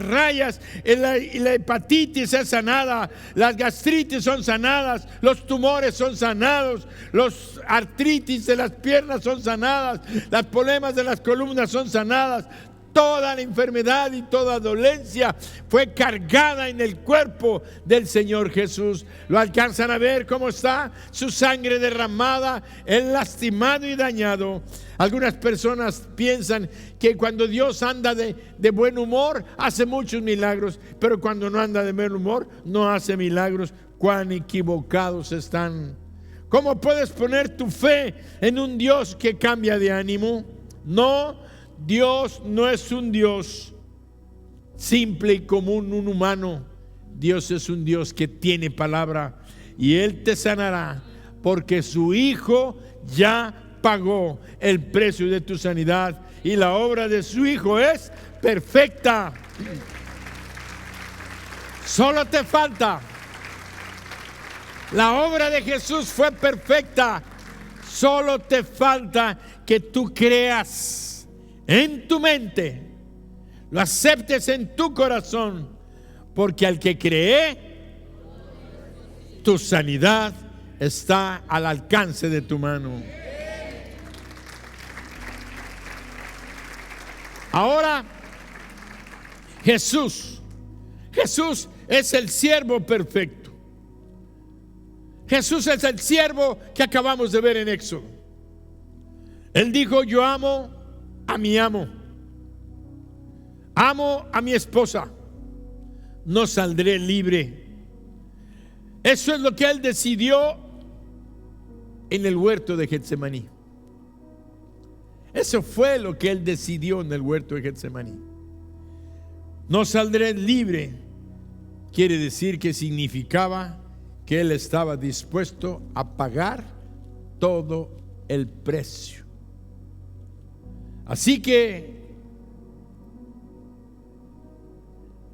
rayas la hepatitis es sanada, las gastritis son sanadas, los tumores son sanados, los artritis de las piernas son sanadas, los problemas de las columnas son sanadas. Toda la enfermedad y toda dolencia fue cargada en el cuerpo del Señor Jesús. ¿Lo alcanzan a ver cómo está? Su sangre derramada, el lastimado y dañado. Algunas personas piensan que cuando Dios anda de buen humor, hace muchos milagros, pero cuando no anda de buen humor, no hace milagros. Cuán equivocados están. ¿Cómo puedes poner tu fe en un Dios que cambia de ánimo? No. Dios no es un Dios simple y común, un humano. Dios es un Dios que tiene palabra, y Él te sanará porque su Hijo ya pagó el precio de tu sanidad, y la obra de su Hijo es perfecta. Solo te falta. La obra de Jesús fue perfecta. Solo te falta que tú creas en tu mente, lo aceptes en tu corazón, porque al que cree, tu sanidad está al alcance de tu mano. Ahora, Jesús es el siervo perfecto. Jesús es el siervo que acabamos de ver en Éxodo. Él dijo: yo amo a mi amo a mi esposa, no saldré libre. Eso es lo que Él decidió en el huerto de Getsemaní. Eso fue lo que Él decidió en el huerto de Getsemaní. No saldré libre quiere decir que significaba que Él estaba dispuesto a pagar todo el precio. Así que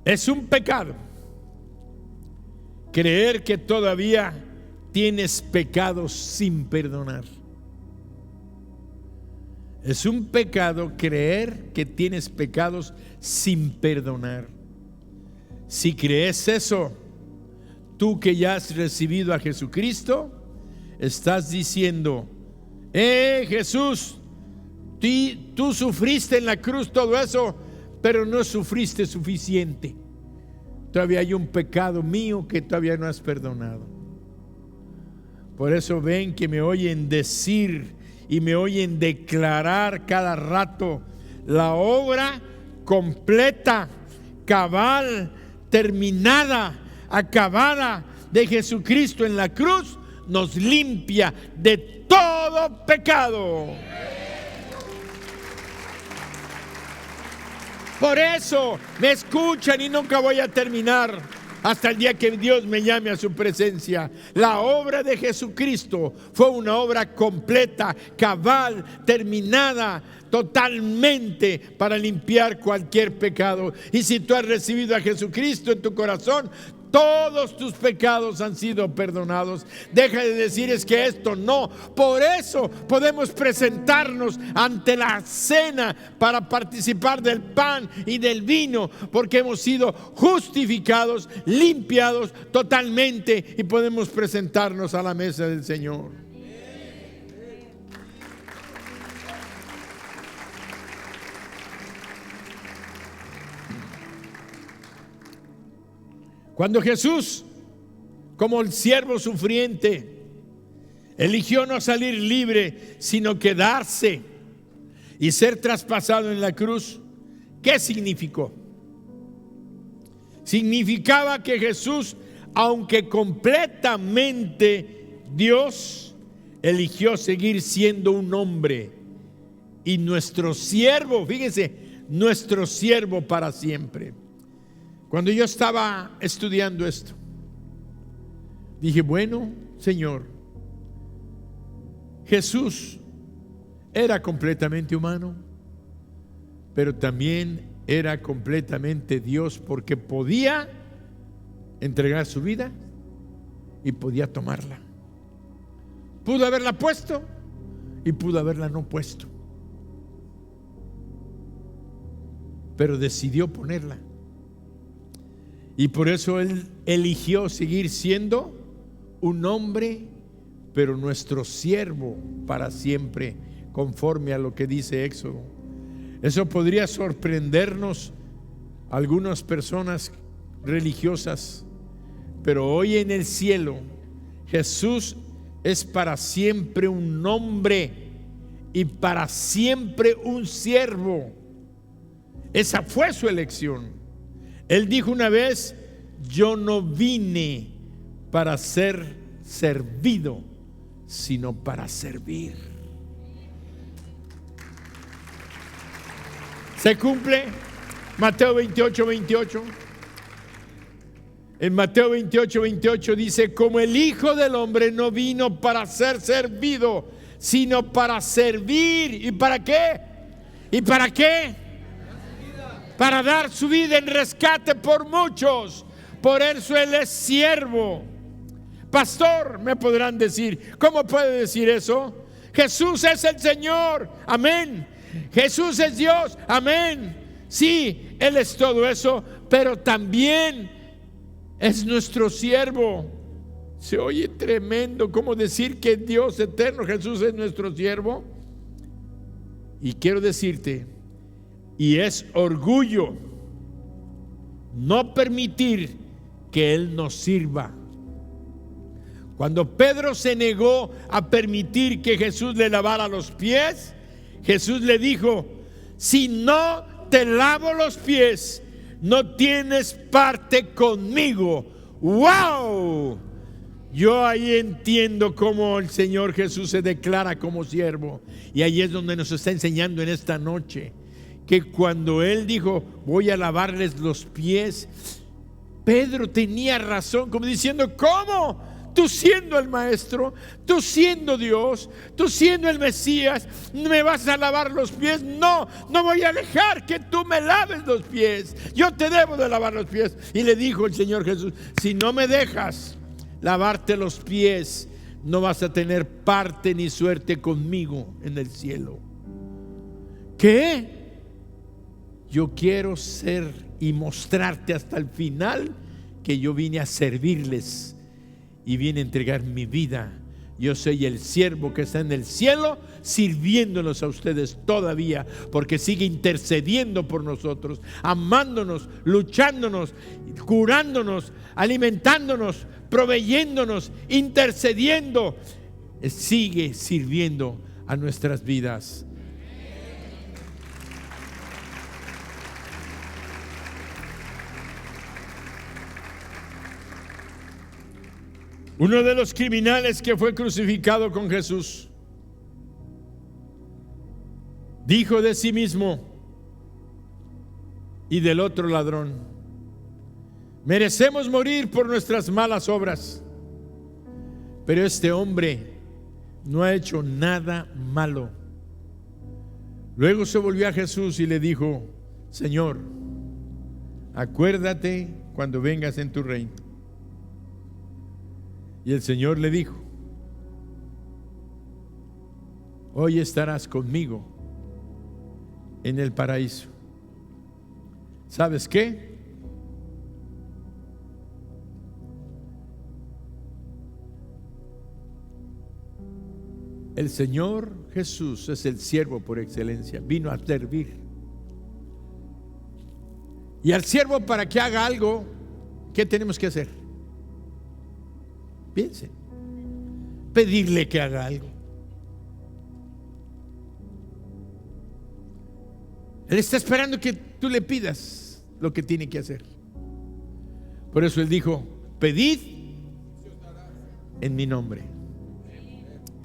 es un pecado creer que todavía tienes pecados sin perdonar. Es un pecado creer que tienes pecados sin perdonar. Si crees eso, tú que ya has recibido a Jesucristo, estás diciendo: Jesús, tú sufriste en la cruz todo eso, pero no sufriste suficiente. Todavía hay un pecado mío que todavía no has perdonado. Por eso ven que me oyen decir y me oyen declarar cada rato: la obra completa, cabal, terminada, acabada de Jesucristo en la cruz nos limpia de todo pecado. Por eso me escuchan y nunca voy a terminar hasta el día que Dios me llame a su presencia. La obra de Jesucristo fue una obra completa, cabal, terminada, totalmente para limpiar cualquier pecado. Y si tú has recibido a Jesucristo en tu corazón, todos tus pecados han sido perdonados. Deja de decir: es que esto no. Por eso podemos presentarnos ante la cena para participar del pan y del vino, porque hemos sido justificados, limpiados totalmente, y podemos presentarnos a la mesa del Señor. Cuando Jesús, como el siervo sufriente, eligió no salir libre, sino quedarse y ser traspasado en la cruz, ¿qué significó? Significaba que Jesús, aunque completamente Dios, eligió seguir siendo un hombre y nuestro siervo, fíjense, nuestro siervo para siempre. Cuando yo estaba estudiando esto, dije, bueno, Señor, Jesús era completamente humano, pero también era completamente Dios, porque podía entregar su vida y podía tomarla. Pudo haberla puesto y pudo haberla no puesto, pero decidió ponerla. Y por eso Él eligió seguir siendo un hombre, pero nuestro siervo para siempre, conforme a lo que dice Éxodo. Eso podría sorprendernos a algunas personas religiosas, pero hoy en el cielo Jesús es para siempre un hombre y para siempre un siervo. Esa fue su elección. Él dijo una vez: yo no vine para ser servido, sino para servir. Se cumple Mateo 28:28. En Mateo 28:28 dice: como el Hijo del Hombre no vino para ser servido, sino para servir. ¿Y para qué? ¿Y para qué? Para dar su vida en rescate por muchos. Por eso Él es siervo. Pastor, me podrán decir, ¿cómo puede decir eso? Jesús es el Señor, amén. Jesús es Dios, amén. Sí, Él es todo eso, pero también es nuestro siervo. Se oye tremendo, ¿cómo decir que Dios eterno, Jesús es nuestro siervo? Y quiero decirte, y es orgullo no permitir que Él nos sirva. Cuando Pedro se negó a permitir que Jesús le lavara los pies, Jesús le dijo: si no te lavo los pies, no tienes parte conmigo. ¡Wow! Yo ahí entiendo cómo el Señor Jesús se declara como siervo. Y ahí es donde nos está enseñando en esta noche, que cuando Él dijo: voy a lavarles los pies, Pedro tenía razón, como diciendo: ¿cómo? Tú siendo el Maestro, tú siendo Dios, tú siendo el Mesías, ¿me vas a lavar los pies? No, no voy a dejar que tú me laves los pies. Yo te debo de lavar los pies. Y le dijo el Señor Jesús: si no me dejas lavarte los pies, no vas a tener parte ni suerte conmigo en el cielo. ¿Qué? Yo quiero ser y mostrarte hasta el final que yo vine a servirles y vine a entregar mi vida. Yo soy el siervo que está en el cielo, sirviéndonos a ustedes todavía, porque sigue intercediendo por nosotros, amándonos, luchándonos, curándonos, alimentándonos, proveyéndonos, intercediendo. Sigue sirviendo a nuestras vidas. Uno de los criminales que fue crucificado con Jesús dijo de sí mismo y del otro ladrón: merecemos morir por nuestras malas obras, pero este hombre no ha hecho nada malo. Luego se volvió a Jesús y le dijo: Señor, acuérdate cuando vengas en tu reino. Y el Señor le dijo: hoy estarás conmigo en el paraíso. ¿Sabes qué? El Señor Jesús es el siervo por excelencia. Vino a servir. Y al siervo, para que haga algo, ¿qué tenemos que hacer? Piensen, pedirle que haga algo. Él está esperando que tú le pidas lo que tiene que hacer. Por eso Él dijo: pedid en mi nombre,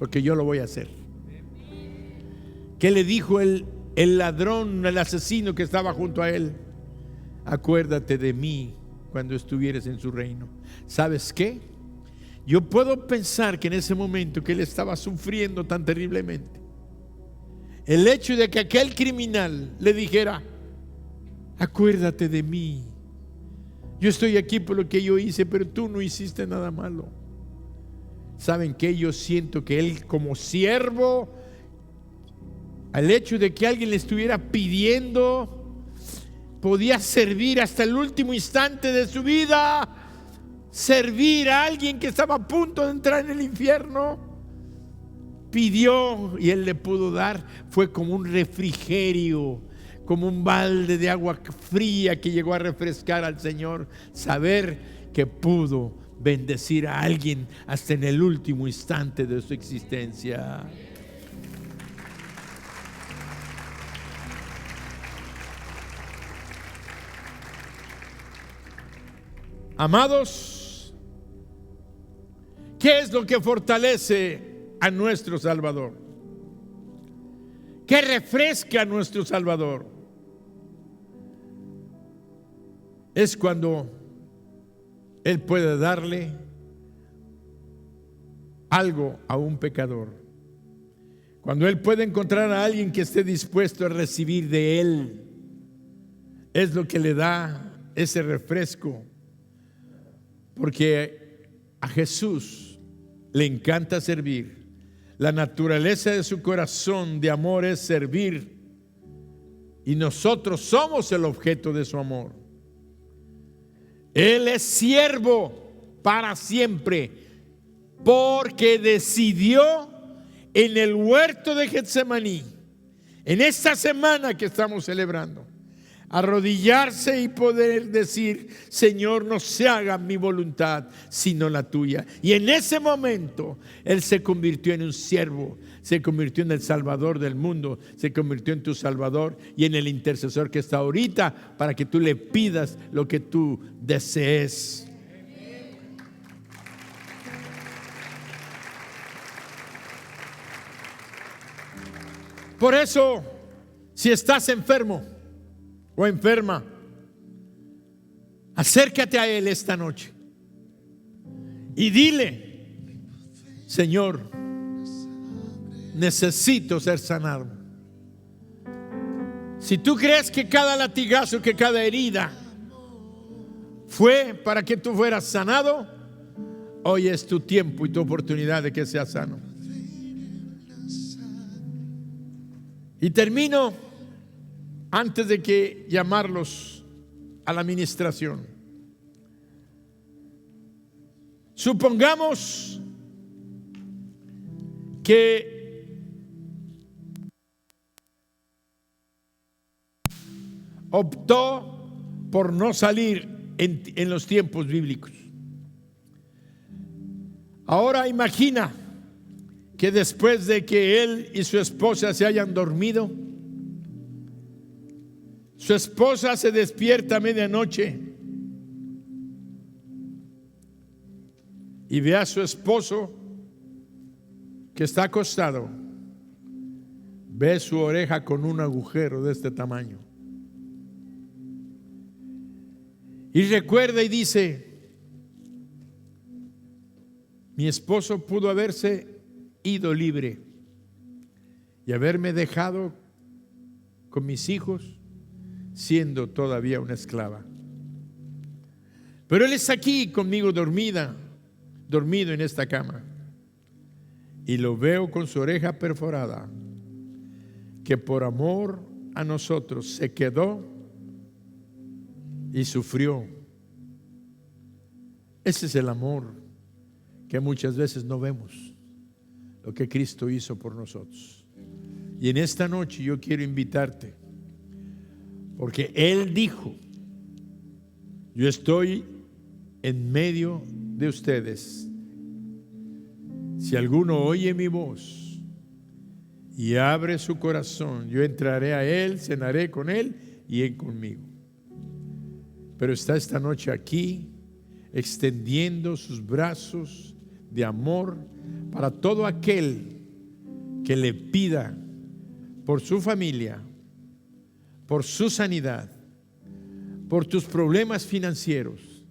porque yo lo voy a hacer. ¿Qué le dijo el ladrón, el asesino que estaba junto a Él? Acuérdate de mí cuando estuvieres en su reino. ¿Sabes qué? Yo puedo pensar que en ese momento que él estaba sufriendo tan terriblemente, el hecho de que aquel criminal le dijera: acuérdate de mí, yo estoy aquí por lo que yo hice, pero tú no hiciste nada malo. ¿Saben qué? Yo siento que él, como siervo, al hecho de que alguien le estuviera pidiendo, podía servir hasta el último instante de su vida, servir a alguien que estaba a punto de entrar en el infierno. Pidió y él le pudo dar. Fue como un refrigerio, como un balde de agua fría que llegó a refrescar al Señor. Saber que pudo bendecir a alguien hasta en el último instante de su existencia. Amados, ¿qué es lo que fortalece a nuestro Salvador? ¿Qué refresca a nuestro Salvador? Es cuando Él puede darle algo a un pecador. Cuando Él puede encontrar a alguien que esté dispuesto a recibir de Él. Es lo que le da ese refresco. Porque a Jesús le encanta servir. La naturaleza de su corazón de amor es servir. Y nosotros somos el objeto de su amor. Él es siervo para siempre, porque decidió en el huerto de Getsemaní, en esta semana que estamos celebrando, arrodillarse y poder decir: Señor, no se haga mi voluntad sino la tuya. Y en ese momento Él se convirtió en un siervo, se convirtió en el Salvador del mundo, se convirtió en tu Salvador y en el intercesor que está ahorita para que tú le pidas lo que tú desees. Por eso, si estás enfermo o enferma, acércate a Él esta noche y dile: Señor, necesito ser sanado. Si tú crees que cada latigazo, que cada herida fue para que tú fueras sanado, hoy es tu tiempo y tu oportunidad de que seas sano. Y termino antes de que llamarlos a la administración. Supongamos que optó por no salir en los tiempos bíblicos. Ahora imagina que después de que él y su esposa se hayan dormido, su esposa se despierta a medianoche y ve a su esposo que está acostado. Ve su oreja con un agujero de este tamaño. Y recuerda y dice: mi esposo pudo haberse ido libre y haberme dejado con mis hijos siendo todavía una esclava. Pero él está aquí conmigo dormido en esta cama. Y lo veo con su oreja perforada, que por amor a nosotros se quedó y sufrió. Ese es el amor que muchas veces no vemos, lo que Cristo hizo por nosotros. Y en esta noche yo quiero invitarte, porque Él dijo: yo estoy en medio de ustedes. Si alguno oye mi voz y abre su corazón, yo entraré a Él, cenaré con Él y Él conmigo. Pero está esta noche aquí extendiendo sus brazos de amor para todo aquel que le pida por su familia, por su sanidad, por tus problemas financieros,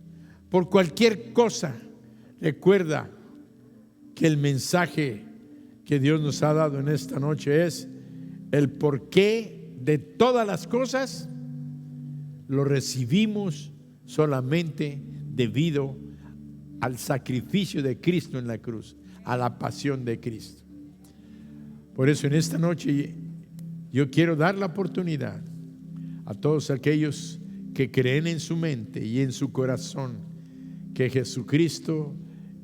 por cualquier cosa, recuerda que el mensaje que Dios nos ha dado en esta noche es el porqué de todas las cosas. Lo recibimos solamente debido al sacrificio de Cristo en la cruz, a la pasión de Cristo. Por eso en esta noche yo quiero dar la oportunidad a todos aquellos que creen en su mente y en su corazón que Jesucristo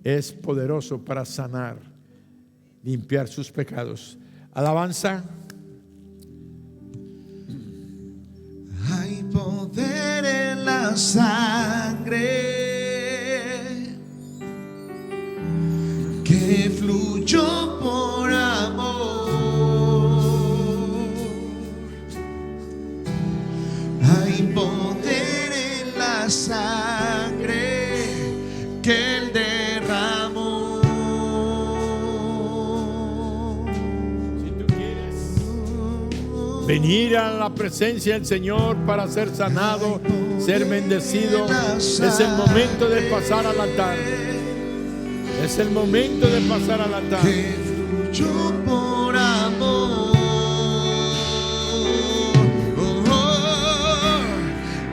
es poderoso para sanar, limpiar sus pecados. Alabanza. Hay poder en la sangre que fluyó por amor. Hay poder en la sangre que Él derramó. Si tú quieres venir a la presencia del Señor para ser sanado, ser bendecido, es el momento de pasar al altar. Es el momento de pasar al altar. Que fluyó por amor.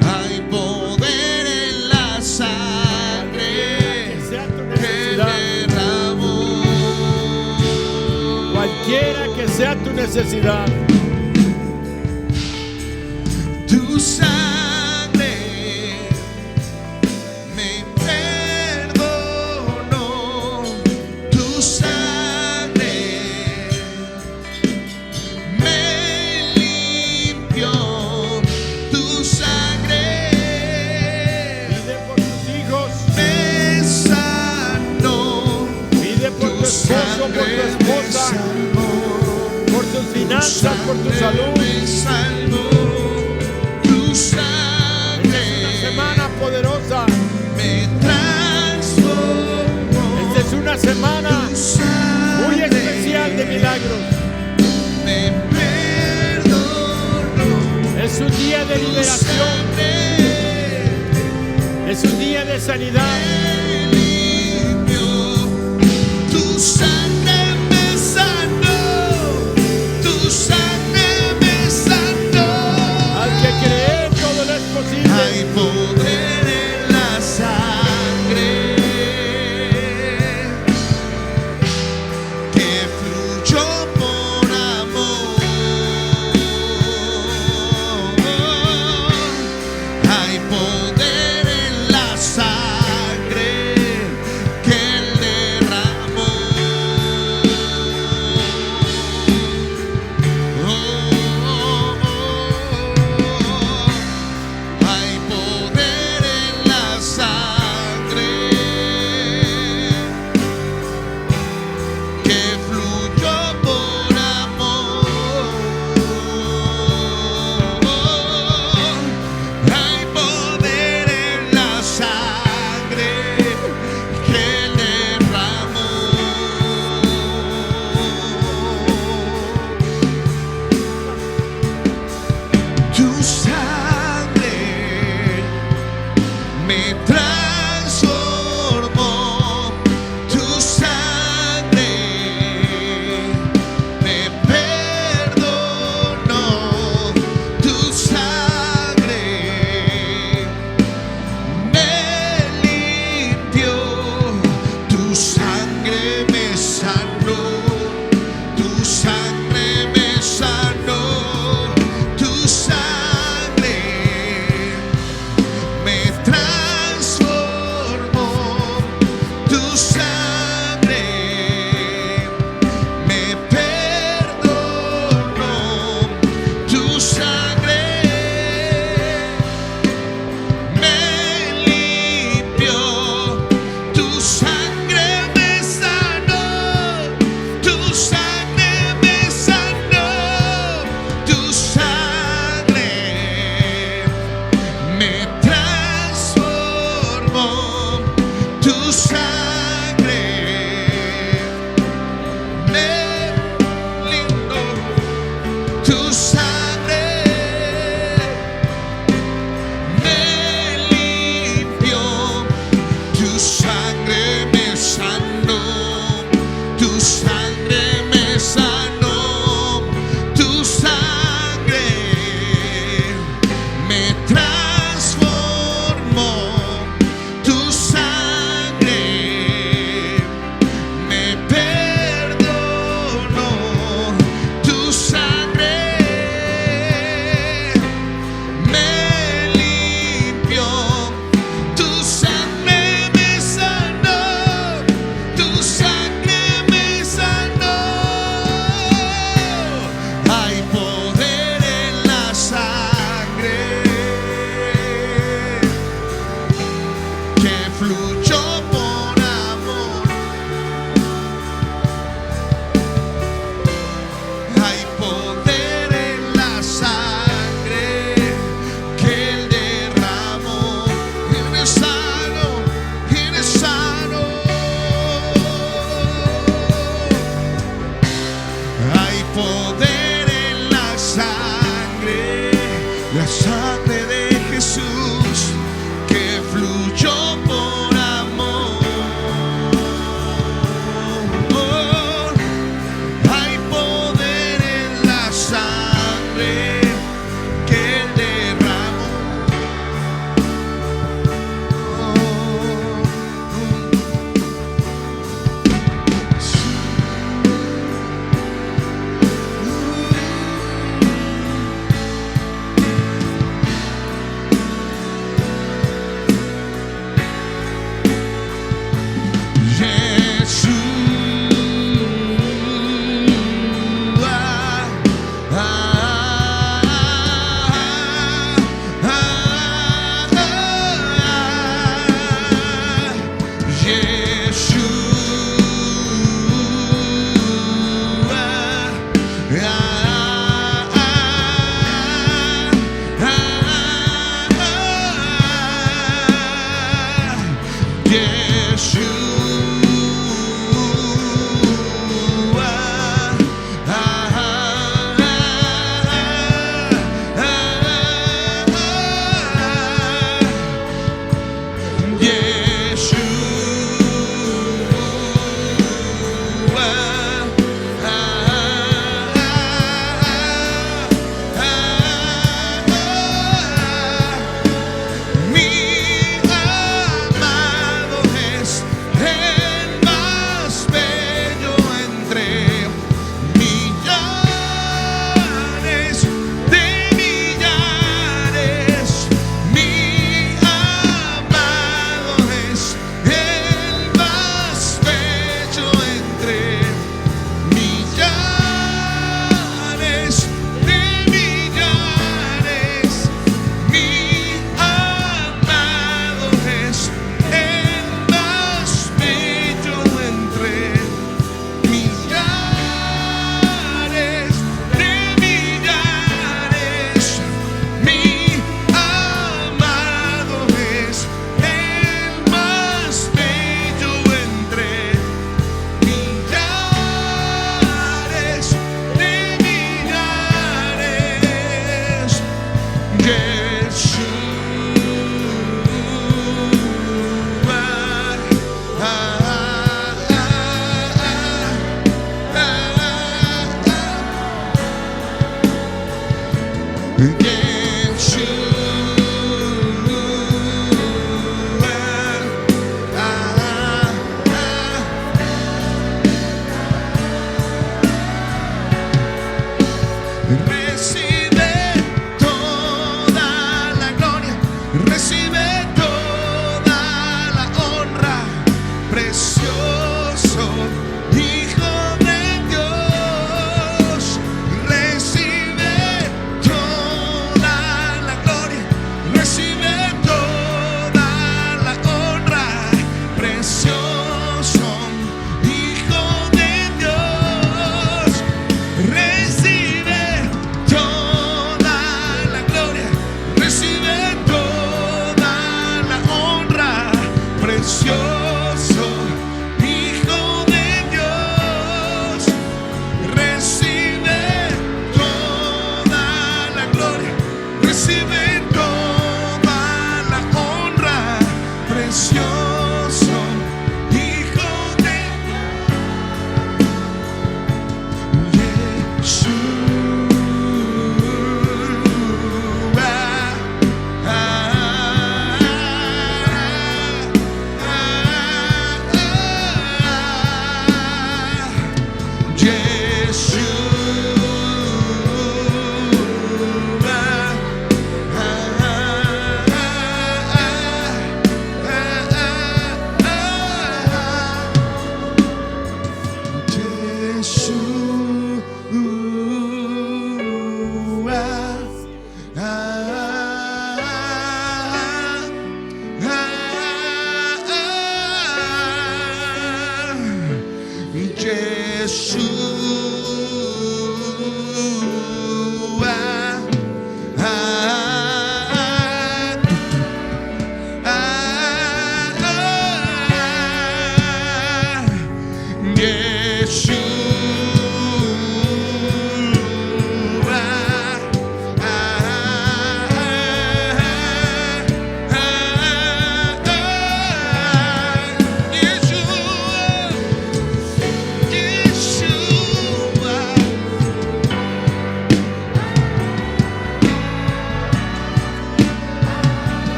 Hay poder en la sangre que derramó. Cualquiera que sea tu necesidad, Tu sangre me perdonó. Tu sangre me limpió. Tu sangre pide por tus hijos, me sanó. pide por tu esposo, por tu esposa, por tus finanzas, por tu salud. Me salvó. Tu sangre Una semana poderosa. me transformó. Esta es una semana Tu sangre muy especial de milagros. me perdonó. Es un día de Tu liberación, sangre es un día de sanidad. me limpió. Tu sangre me sanó. Tu sangre me sanó. Al que cree, todo le es posible. Hay poder en la sangre que fluyó por amor. Hay poder en la sangre poder en la sangre de Jesús que fluyó por amor. Hay poder en la sangre que Él derramó.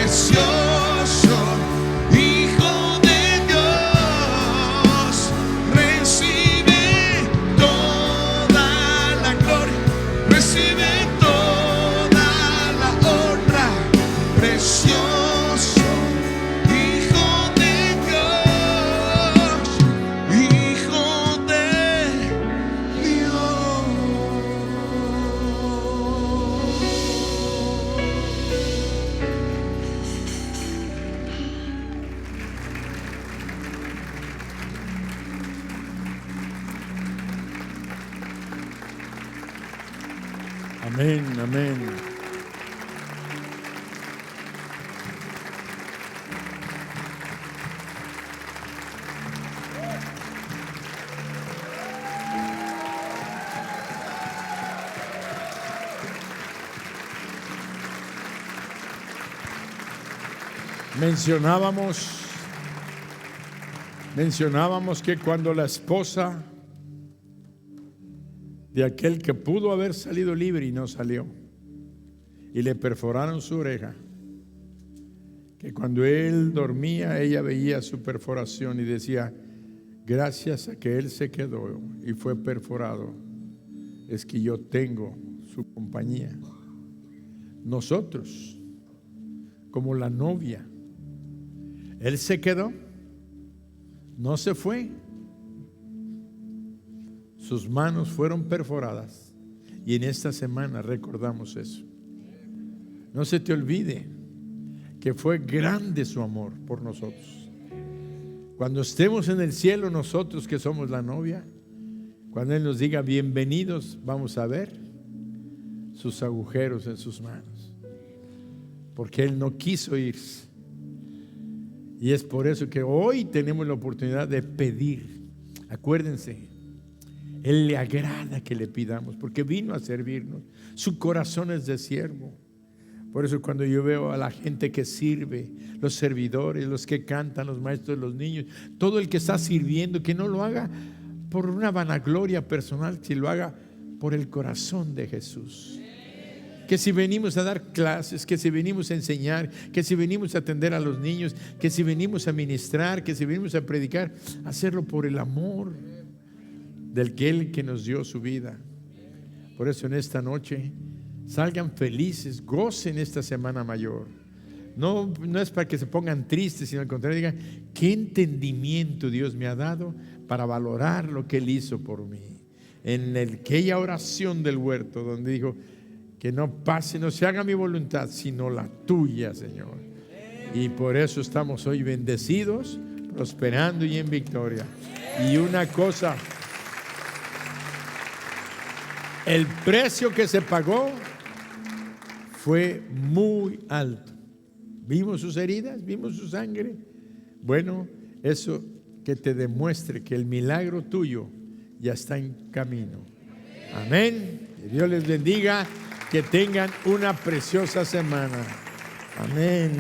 precioso Hijo de Dios, recibe toda la gloria, recibe toda la honra, precioso Hijo de Dios, Hijo de Dios. Amén, amén. Mencionábamos que cuando la esposa de aquel que pudo haber salido libre y no salió, y le perforaron su oreja, que cuando él dormía ella veía su perforación y decía: gracias a que él se quedó y fue perforado, es que yo tengo su compañía. Nosotros, como la novia, él se quedó, no se fue. Sus manos fueron perforadas y en esta semana recordamos eso. No se te olvide que fue grande su amor por nosotros. Cuando estemos en el cielo, nosotros que somos la novia, cuando Él nos diga bienvenidos, vamos a ver sus agujeros en sus manos, porque Él no quiso irse. Y es por eso que hoy tenemos la oportunidad de pedir. Acuérdense, Él le agrada que le pidamos, porque vino a servirnos. Su corazón es de siervo. Por eso cuando yo veo a la gente que sirve, los servidores, los que cantan, los maestros, los niños, todo el que está sirviendo, que no lo haga por una vanagloria personal, que lo haga por el corazón de Jesús. Que si venimos a dar clases, que si venimos a enseñar, que si venimos a atender a los niños, que si venimos a ministrar, que si venimos a predicar, hacerlo por el amor del que nos dio su vida. Por eso en esta noche salgan felices, gocen esta semana mayor. No es para que se pongan tristes, sino al contrario, digan: qué entendimiento Dios me ha dado para valorar lo que Él hizo por mí. En aquella oración del huerto donde dijo: que no pase, no se haga mi voluntad, sino la tuya, Señor. Y por eso estamos hoy bendecidos, prosperando y en victoria. Y una cosa, el precio que se pagó fue muy alto. Vimos sus heridas, vimos su sangre. Bueno, eso que te demuestre que el milagro tuyo ya está en camino. Amén. Que Dios les bendiga. Que tengan una preciosa semana. Amén.